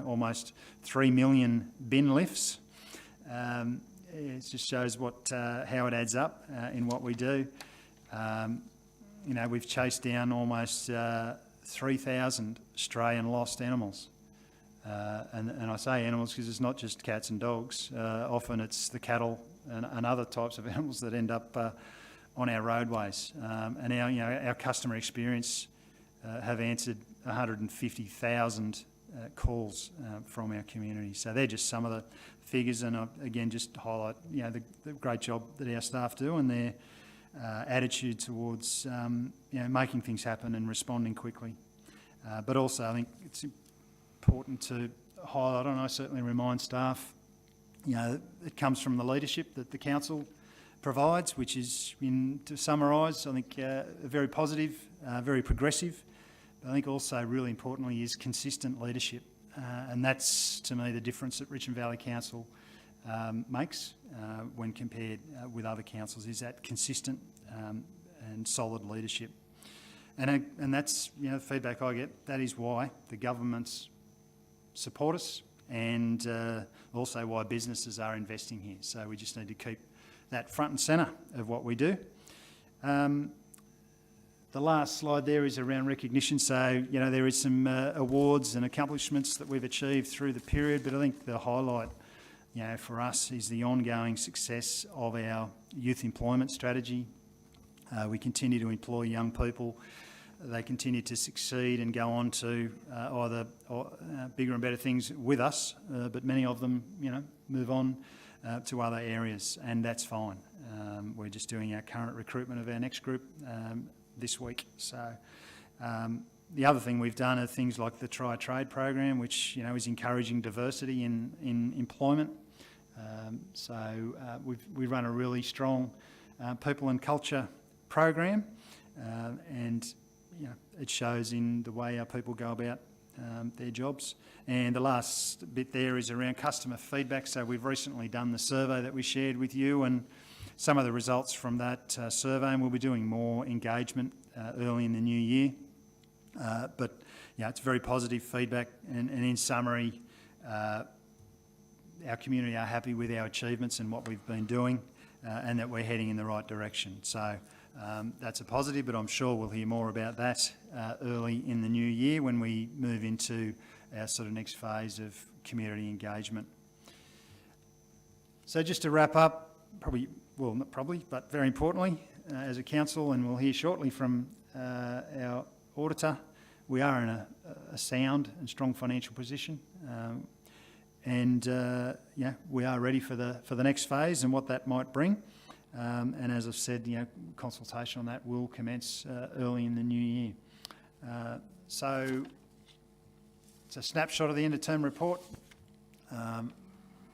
almost 3 million bin lifts. It just shows how it adds up in what we do. We've chased down almost 3,000 stray and lost animals. And I say animals because it's not just cats and dogs. Often it's the cattle and other types of animals that end up on our roadways. And our customer experience have answered 150,000 calls from our community. So they're just some of the figures, and again, just to highlight the great job that our staff do and their attitude towards making things happen and responding quickly. But also, I think it's important to highlight, and I certainly remind staff, it comes from the leadership that the council provides, which is, to summarise, I think very positive, very progressive, but I think also really importantly is consistent leadership. And that's, to me, the difference that Richmond Valley Council makes when compared with other councils, is that consistent and solid leadership. And that's, the feedback I get, that is why the governments support us, and also why businesses are investing here. So we just need to keep that front and centre of what we do. The last slide there is around recognition. So, there is some awards and accomplishments that we've achieved through the period, but I think the highlight, for us is the ongoing success of our youth employment strategy. We continue to employ young people. They continue to succeed and go on to either bigger and better things with us, but many of them, move on to other areas, and that's fine. We're just doing our current recruitment of our next group this week. So the other thing we've done are things like the Try Trade program, which is encouraging diversity in employment. We run a really strong people and culture program, and it shows in the way our people go about their jobs. And the last bit there is around customer feedback. So we've recently done the survey that we shared with you, and some of the results from that survey, and we'll be doing more engagement early in the new year. But yeah, it's very positive feedback, and in summary, our community are happy with our achievements and what we've been doing, and that we're heading in the right direction. So that's a positive, but I'm sure we'll hear more about that early in the new year when we move into our sort of next phase of community engagement. So just to wrap up, not probably, but very importantly, as a council, and we'll hear shortly from our auditor, we are in a sound and strong financial position. We are ready for the next phase and what that might bring. And as I've said, consultation on that will commence early in the new year. So it's a snapshot of the end of term report.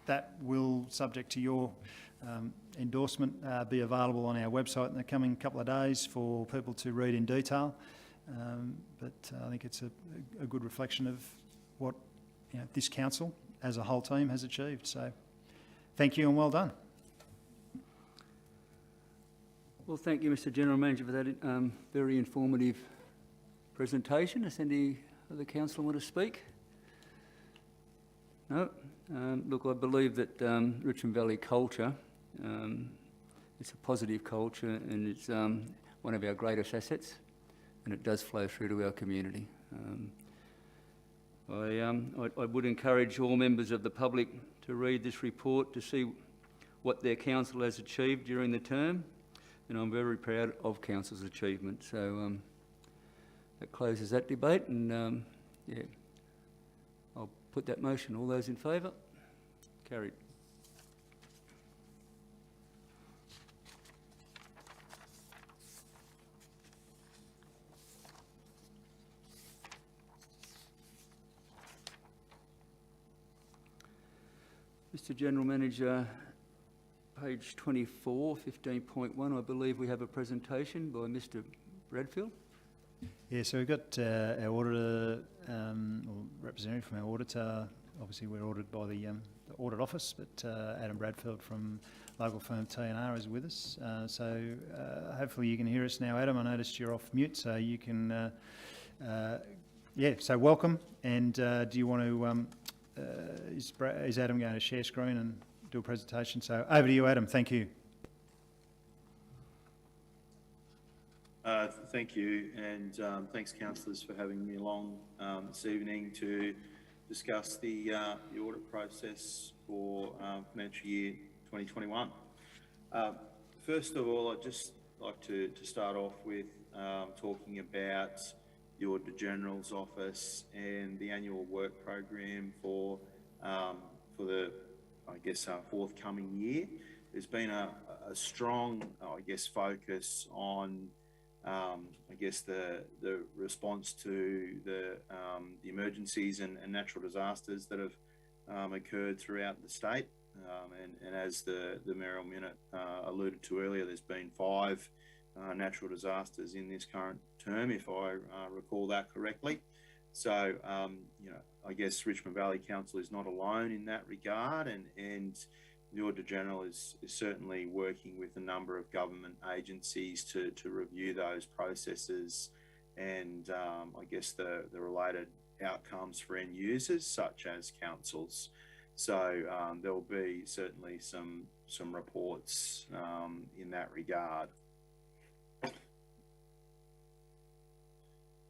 That will, subject to your endorsement, be available on our website in the coming couple of days for people to read in detail. But I think it's a good reflection of what this council as a whole team has achieved. So thank you and well done. Well, thank you, Mr. General Manager, for that very informative presentation. Does any other councillor want to speak? No? Look, I believe that Richmond Valley culture, it's a positive culture, and it's one of our greatest assets, and it does flow through to our community. I would encourage all members of the public to read this report to see what their council has achieved during the term, and I'm very proud of council's achievement. So that closes that debate, and I'll put that motion. All those in favour? Carried. Mr. General Manager, page 24, 15.1, I believe we have a presentation by Mr. Bradfield. Yeah, so we've got our auditor, or representative from our auditor. Obviously, we're audited by the audit office, but Adam Bradfield from local firm T&R is with us. So hopefully you can hear us now, Adam. I noticed you're off mute, so you can, so welcome. And do you want to, is Adam going to share screen and do a presentation? So over to you, Adam. Thank you. Thank you, and thanks, councillors, for having me along this evening to discuss the audit process for financial year 2021. First of all, I'd just like to start off with talking about the Auditor General's office and the annual work program for the, forthcoming year. There's been a strong, focus on the response to the emergencies and natural disasters that have occurred throughout the state. And as the Mayoral Minute alluded to earlier, there's been 5 natural disasters in this current term, if I recall that correctly. So, Richmond Valley Council is not alone in that regard, and the Auditor General is certainly working with a number of government agencies to review those processes and the related outcomes for end users such as councils. So there will be certainly some reports in that regard.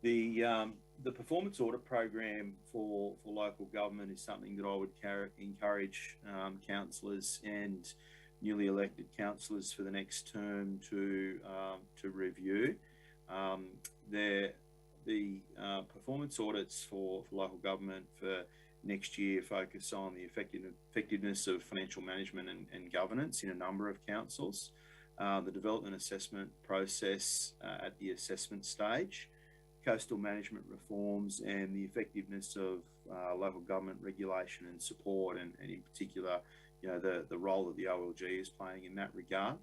The performance audit program for local government is something that I would encourage councillors and newly elected councillors for the next term to review. The performance audits for local government for next year focus on the effectiveness of financial management and governance in a number of councils, the development assessment process at the assessment stage, coastal management reforms, and the effectiveness of local government regulation and support, and in particular, the role that the OLG is playing in that regard.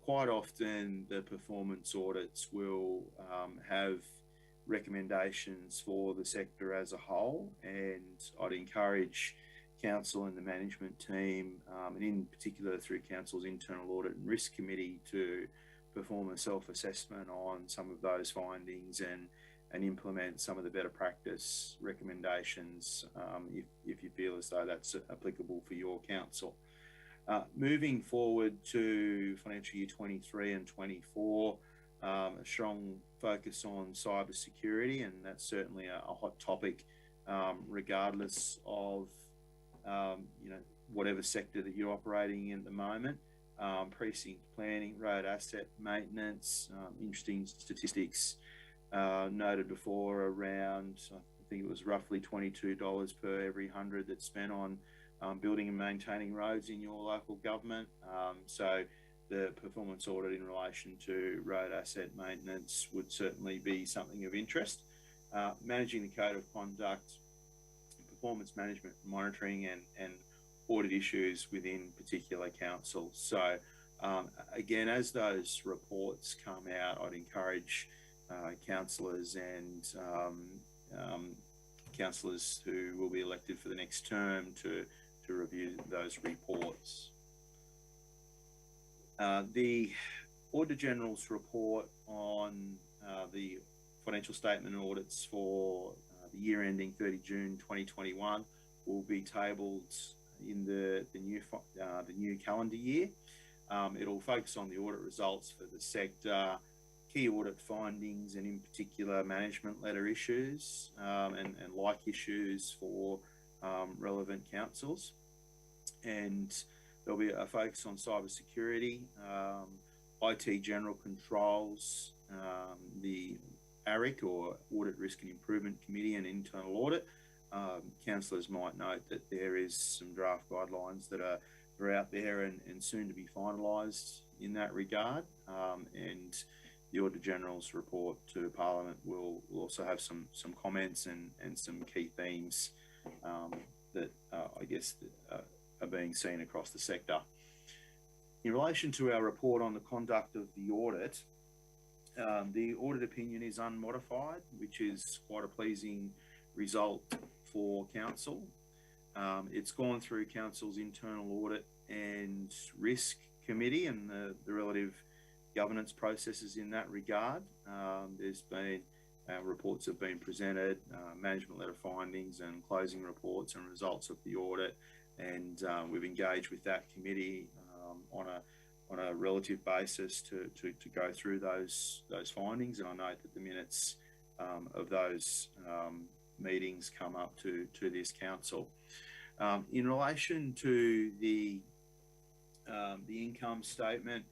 Quite often, the performance audits will have recommendations for the sector as a whole, and I'd encourage Council and the management team, and in particular through Council's Internal Audit and Risk Committee, to perform a self-assessment on some of those findings and implement some of the better practice recommendations if you feel as though that's applicable for your council. Moving forward to financial year 23 and 24, a strong focus on cyber security, and that's certainly a hot topic regardless of whatever sector that you're operating in at the moment. Precinct planning, road asset maintenance, interesting statistics noted before around, I think it was roughly $22 per every 100 that's spent on building and maintaining roads in your local government. So the performance audit in relation to road asset maintenance would certainly be something of interest. Managing the code of conduct, performance management, monitoring and audit issues within particular councils. So again, as those reports come out, I'd encourage councillors and councillors who will be elected for the next term to review those reports. The Auditor General's report on the financial statement and audits for the year ending 30 June 2021 will be tabled in the new calendar year. It'll focus on the audit results for the sector, key audit findings, and in particular management letter issues and like issues for relevant councils. And there'll be a focus on cyber security, IT general controls, the ARIC or Audit Risk and Improvement Committee, and internal audit. Councillors might note that there is some draft guidelines that are out there and soon to be finalised in that regard. And the Auditor General's report to Parliament will also have some comments and some key themes that I guess are being seen across the sector. In relation to our report on the conduct of the audit, the audit opinion is unmodified, which is quite a pleasing result for Council. It's gone through Council's internal audit and risk committee and the relative governance processes in that regard. There's been reports have been presented, management letter findings and closing reports and results of the audit, and we've engaged with that committee on a relative basis to go through those findings. And I note that the minutes of those meetings come up to this council. In relation to the income statement,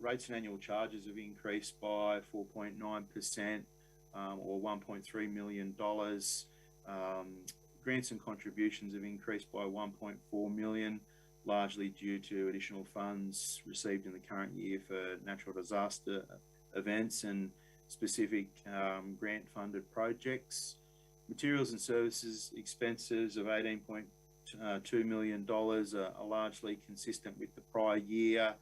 rates and annual charges have increased by 4.9%, or $1.3 million. Grants and contributions have increased by 1.4 million, largely due to additional funds received in the current year for natural disaster events and specific grant-funded projects. Materials and services expenses of $18.2 million are largely consistent with the prior year.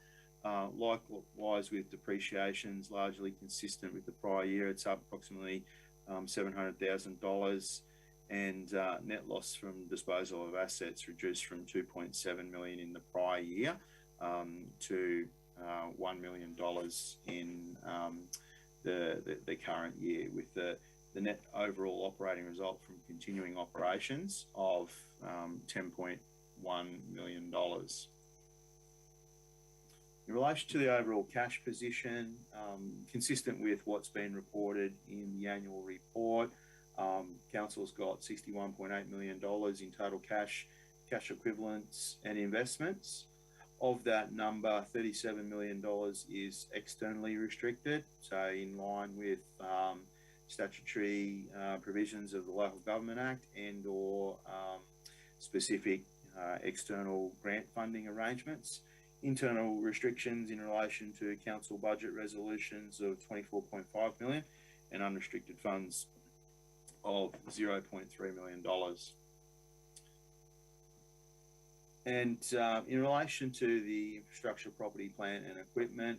Likewise with depreciations, largely consistent with the prior year. It's up approximately $700,000, and net loss from disposal of assets reduced from 2.7 million in the prior year to $1 million in the current year, with the net overall operating result from continuing operations of $10.1 million. In relation to the overall cash position, consistent with what's been reported in the annual report, Council's got $61.8 million in total cash equivalents and investments. Of that number, $37 million is externally restricted, so in line with statutory provisions of the Local Government Act and or specific external grant funding arrangements. Internal restrictions in relation to council budget resolutions of $24.5 million and unrestricted funds of $0.3 million. And in relation to the infrastructure, property, plant and equipment,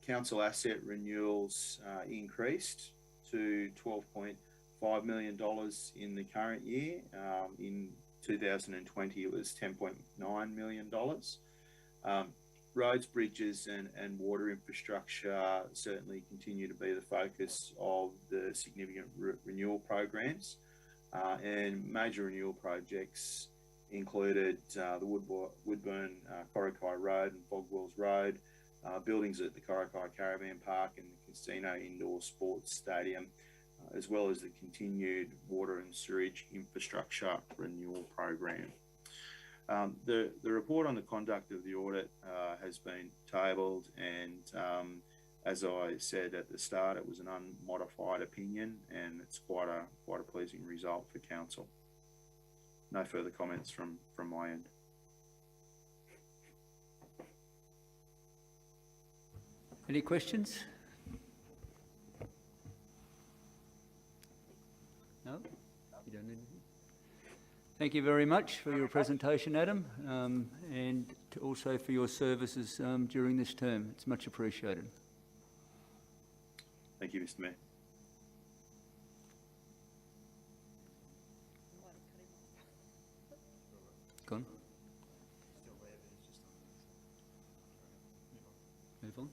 council asset renewals increased to $5 million in the current year. In 2020, it was $10.9 million. Roads, bridges and water infrastructure certainly continue to be the focus of the significant renewal programs. And major renewal projects included the Woodburn Corrokai Road and Fogwells Road, buildings at the Corrokai Caravan Park and the Casino Indoor Sports Stadium, as well as the continued water and sewage infrastructure renewal program. The report on the conduct of the audit has been tabled, and as I said at the start, it was an unmodified opinion, and it's quite a pleasing result for council. No further comments from my end. Any questions? No? You don't need anything? Thank you very much for your presentation, Adam, and also for your services during this term. It's much appreciated. Thank you, Mr. Mayor. Gone? Move on.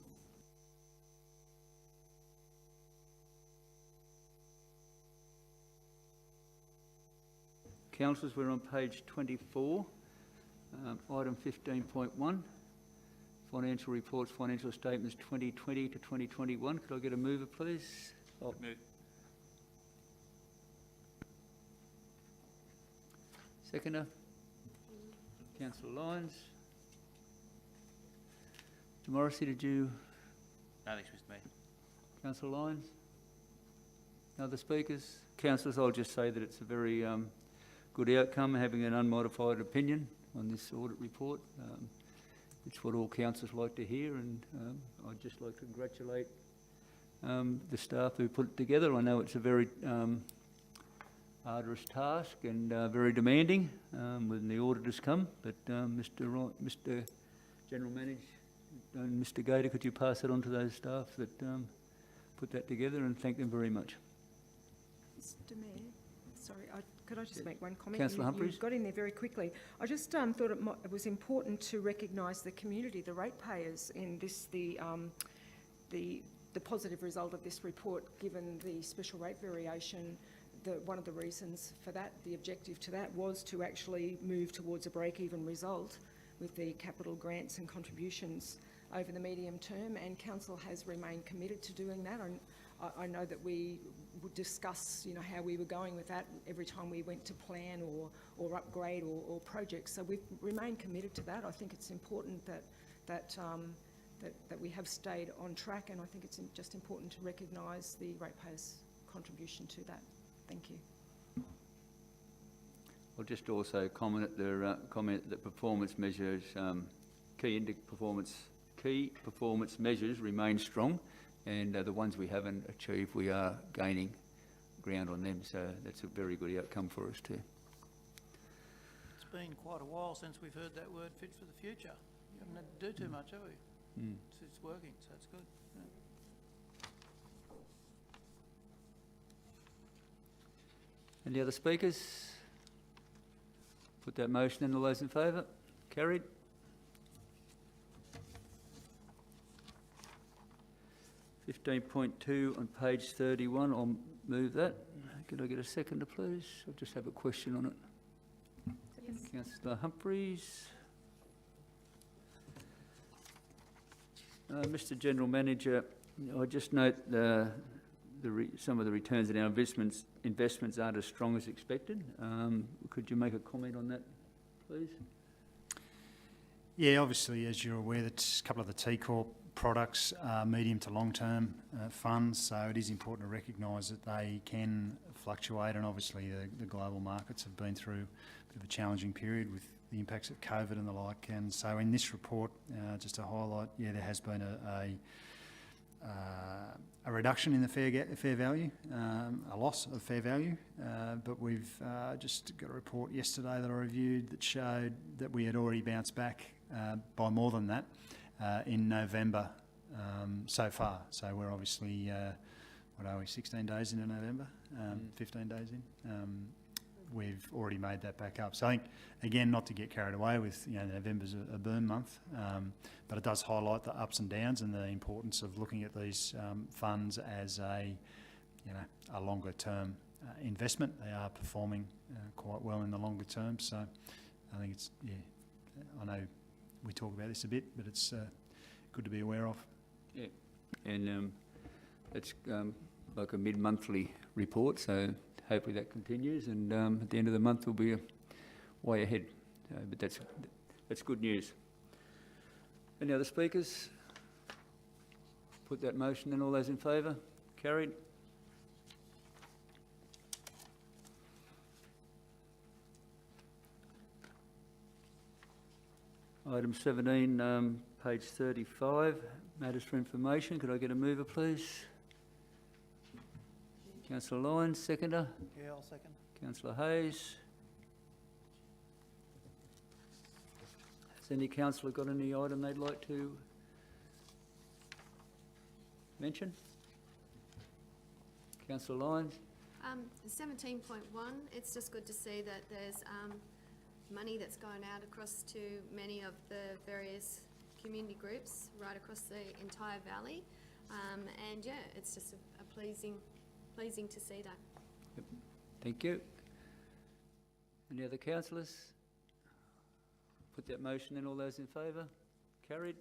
Councillors, we're on page 24, item 15.1, financial reports, financial statements 2020 to 2021. Could I get a mover, please? Oh. Move. Seconder? Councillor Lyons. Morrissey, did you? No, thanks, Mr. Mayor. Councillor Lyons? Other speakers? Councillors, I'll just say that it's a very good outcome, having an unmodified opinion on this audit report. It's what all councillors like to hear, and I'd just like to congratulate the staff who put it together. I know it's a very arduous task and very demanding when the auditors come, but Mr. General Manager and Mr. Gator, could you pass it on to those staff that put that together, and thank them very much. Mr. Mayor, sorry, could I just make one comment? Councillor Humphries. You got in there very quickly. I just thought it was important to recognise the community, the ratepayers, in this, the positive result of this report, given the special rate variation. One of the reasons for that, the objective to that, was to actually move towards a break-even result with the capital grants and contributions over the medium term, and council has remained committed to doing that. I know that we would discuss, you know, how we were going with that every time we went to plan or upgrade or projects. So we've remained committed to that. I think it's important that we have stayed on track, and I think it's just important to recognise the ratepayers' contribution to that. Thank you. I'll just also comment that performance measures, key performance measures remain strong, and the ones we haven't achieved, we are gaining ground on them. So that's a very good outcome for us too. It's been quite a while since we've heard that word "fit for the future." We haven't had to do too much, have we? It's working, so it's good. Yeah. Any other speakers? Put that motion in. All those in favour? Carried. (15.2) on page 31. I'll move that. Could I get a seconder, please? I'll just have a question on it. Yes. Councillor Humphries. Mr. General Manager, I just note some of the returns in our investments aren't as strong as expected. Could you make a comment on that, please? Yeah, obviously, as you're aware, that a couple of the T-Corp products are medium to long-term funds, so it is important to recognise that they can fluctuate, and obviously the global markets have been through a bit of a challenging period with the impacts of COVID and the like. And so in this report, just to highlight, yeah, there has been a reduction in the fair value, a loss of fair value, but we've just got a report yesterday that I reviewed that showed that we had already bounced back by more than that in November so far. So we're obviously, 16 days into November? 15 days in. We've already made that back up. So I think, again, not to get carried away with, November's a boom month, but it does highlight the ups and downs and the importance of looking at these funds as a longer term investment. They are performing quite well in the longer term. So I think it's, I know we talk about this a bit, but it's good to be aware of. Yeah, and it's like a mid-monthly report, so hopefully that continues, and at the end of the month we'll be way ahead. But that's good news. Any other speakers? Put that motion then. All those in favour? Carried. Item 17, page 35, matters for information. Could I get a mover, please? Councillor Lyons, seconder. Yeah, I'll second. Councillor Hayes. Has any councillor got any item they'd like to mention? Councillor Lyons. 17.1, it's just good to see that there's money that's going out across to many of the various community groups right across the entire valley. And yeah, it's just a pleasing to see that. Yep. Thank you. Any other councillors? Put that motion in. All those in favour? Carried.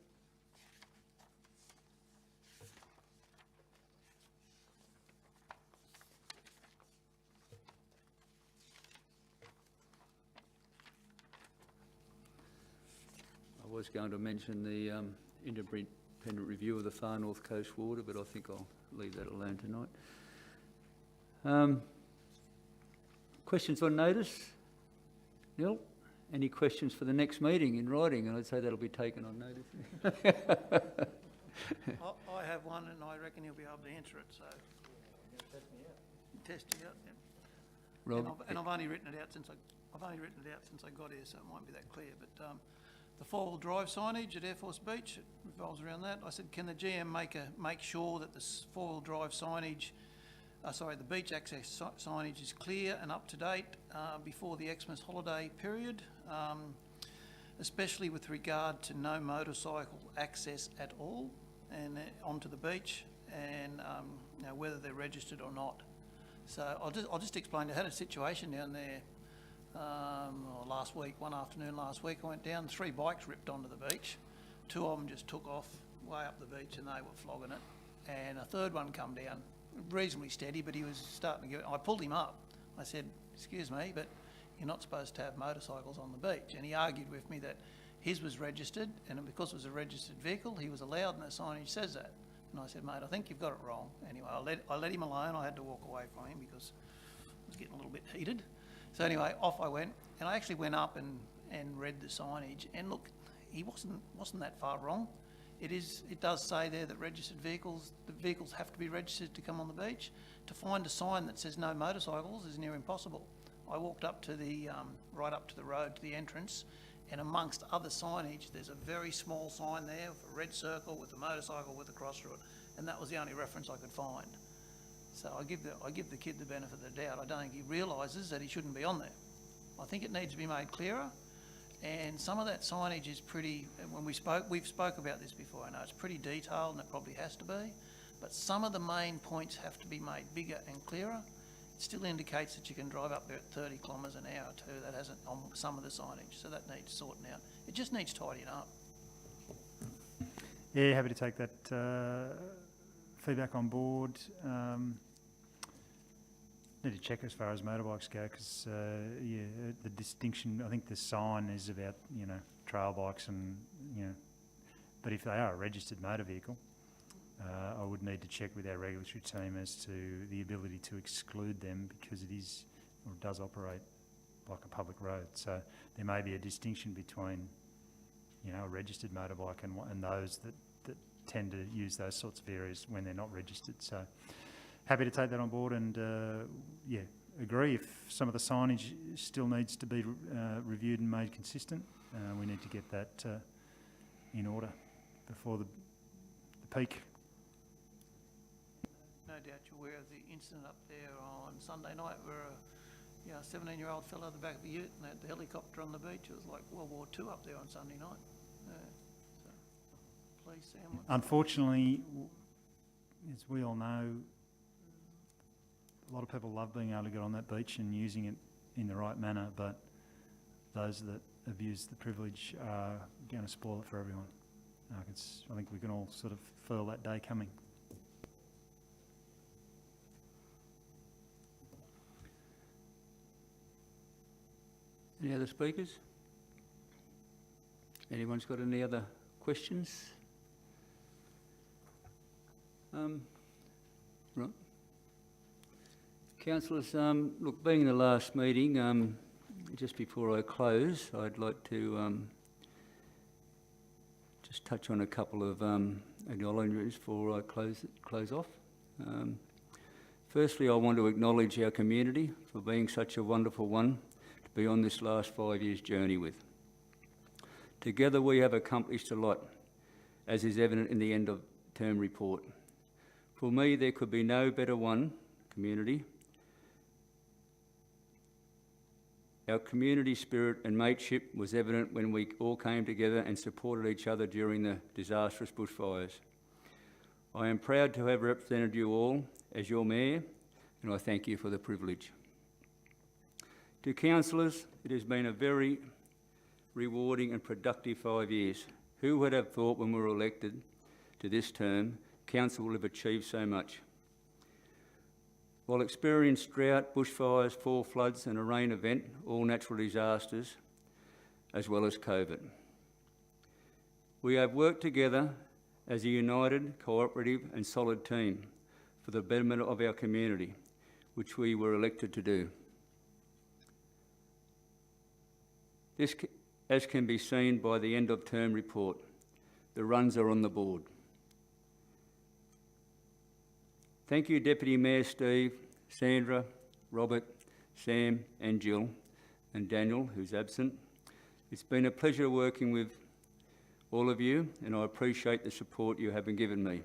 I was going to mention the independent review of the Far North Coast water, but I think I'll leave that alone tonight. Questions on notice? Neil, any questions for the next meeting in writing? And I'd say that'll be taken on notice. I have one, and I reckon you'll be able to answer it, so. Test you out, yeah. Rob? And I've only written it out since I got here, so it might be that clear, but the four-wheel drive signage at Air Force Beach, it revolves around that. I said, can the GM make sure that the four-wheel drive signage, the beach access signage is clear and up to date before the Xmas holiday period, especially with regard to no motorcycle access at all and onto the beach, and whether they're registered or not. So I'll just explain. I had a situation down there one afternoon last week. I went down, 3 bikes ripped onto the beach. 2 of them just took off way up the beach and they were flogging it. And a third one come down, reasonably steady, but he was starting to I pulled him up. I said, excuse me, but you're not supposed to have motorcycles on the beach. And he argued with me that his was registered, and because it was a registered vehicle, he was allowed, and the signage says that. And I said, mate, I think you've got it wrong. Anyway, I let him alone. I had to walk away from him because it was getting a little bit heated. So anyway, off I went, and I actually went up and read the signage, and look, he wasn't that far wrong. It does say there that the vehicles have to be registered to come on the beach. To find a sign that says no motorcycles is near impossible. I walked up to right up to the road, to the entrance, and amongst other signage, there's a very small sign there with a red circle with a motorcycle with a cross through it, and that was the only reference I could find. So I give the kid the benefit of the doubt. I don't think he realises that he shouldn't be on there. I think it needs to be made clearer, and some of that signage is pretty. When we've spoke about this before. I know it's pretty detailed, and it probably has to be, but some of the main points have to be made bigger and clearer. It still indicates that you can drive up there at 30 kilometres an hour too. That hasn't on some of the signage, so that needs sorting out. It just needs tidying up. Yeah, happy to take that feedback on board. Need to check as far as motorbikes go, because the distinction. I think the sign is about trail bikes and but if they are a registered motor vehicle, I would need to check with our regulatory team as to the ability to exclude them, because it does operate like a public road. So there may be a distinction between a registered motorbike and those that tend to use those sorts of areas when they're not registered. So happy to take that on board, and agree if some of the signage still needs to be reviewed and made consistent. We need to get that in order before the peak. No no doubt you're aware of the incident up there on Sunday night where a 17-year-old fell out of the back of a ute and they had the helicopter on the beach. It was like World War II up there on Sunday night. So, please, Sam. Unfortunately, as we all know, a lot of people love being able to get on that beach and using it in the right manner, but those that abuse the privilege are going to spoil it for everyone. I think we can all sort of feel that day coming. Any other speakers? Anyone's got any other questions? Right. Councillors, look, being the last meeting, just before I close, I'd like to just touch on a couple of acknowledgements before I close off. Firstly, I want to acknowledge our community for being such a wonderful one to be on this last 5 years journey with. Together we have accomplished a lot, as is evident in the end of term report. For me, there could be no better community. Our community spirit and mateship was evident when we all came together and supported each other during the disastrous bushfires. I am proud to have represented you all as your mayor, and I thank you for the privilege. To councillors, it has been a very rewarding and productive 5 years. Who would have thought when we were elected to this term, council will have achieved so much? While experienced drought, bushfires, 4 floods and a rain event, all natural disasters, as well as COVID. We have worked together as a united, cooperative and solid team for the betterment of our community, which we were elected to do. This, as can be seen by the end of term report, the runs are on the board. Thank you, Deputy Mayor Steve, Sandra, Robert, Sam and Jill, and Daniel, who's absent. It's been a pleasure working with all of you, and I appreciate the support you have been given me.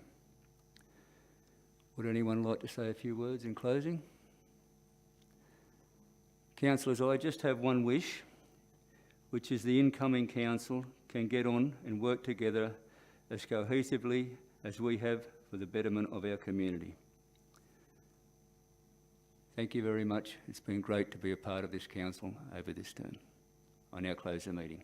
Would anyone like to say a few words in closing? Councillors, I just have one wish, which is the incoming council can get on and work together as cohesively as we have for the betterment of our community. Thank you very much. It's been great to be a part of this council over this term. I now close the meeting.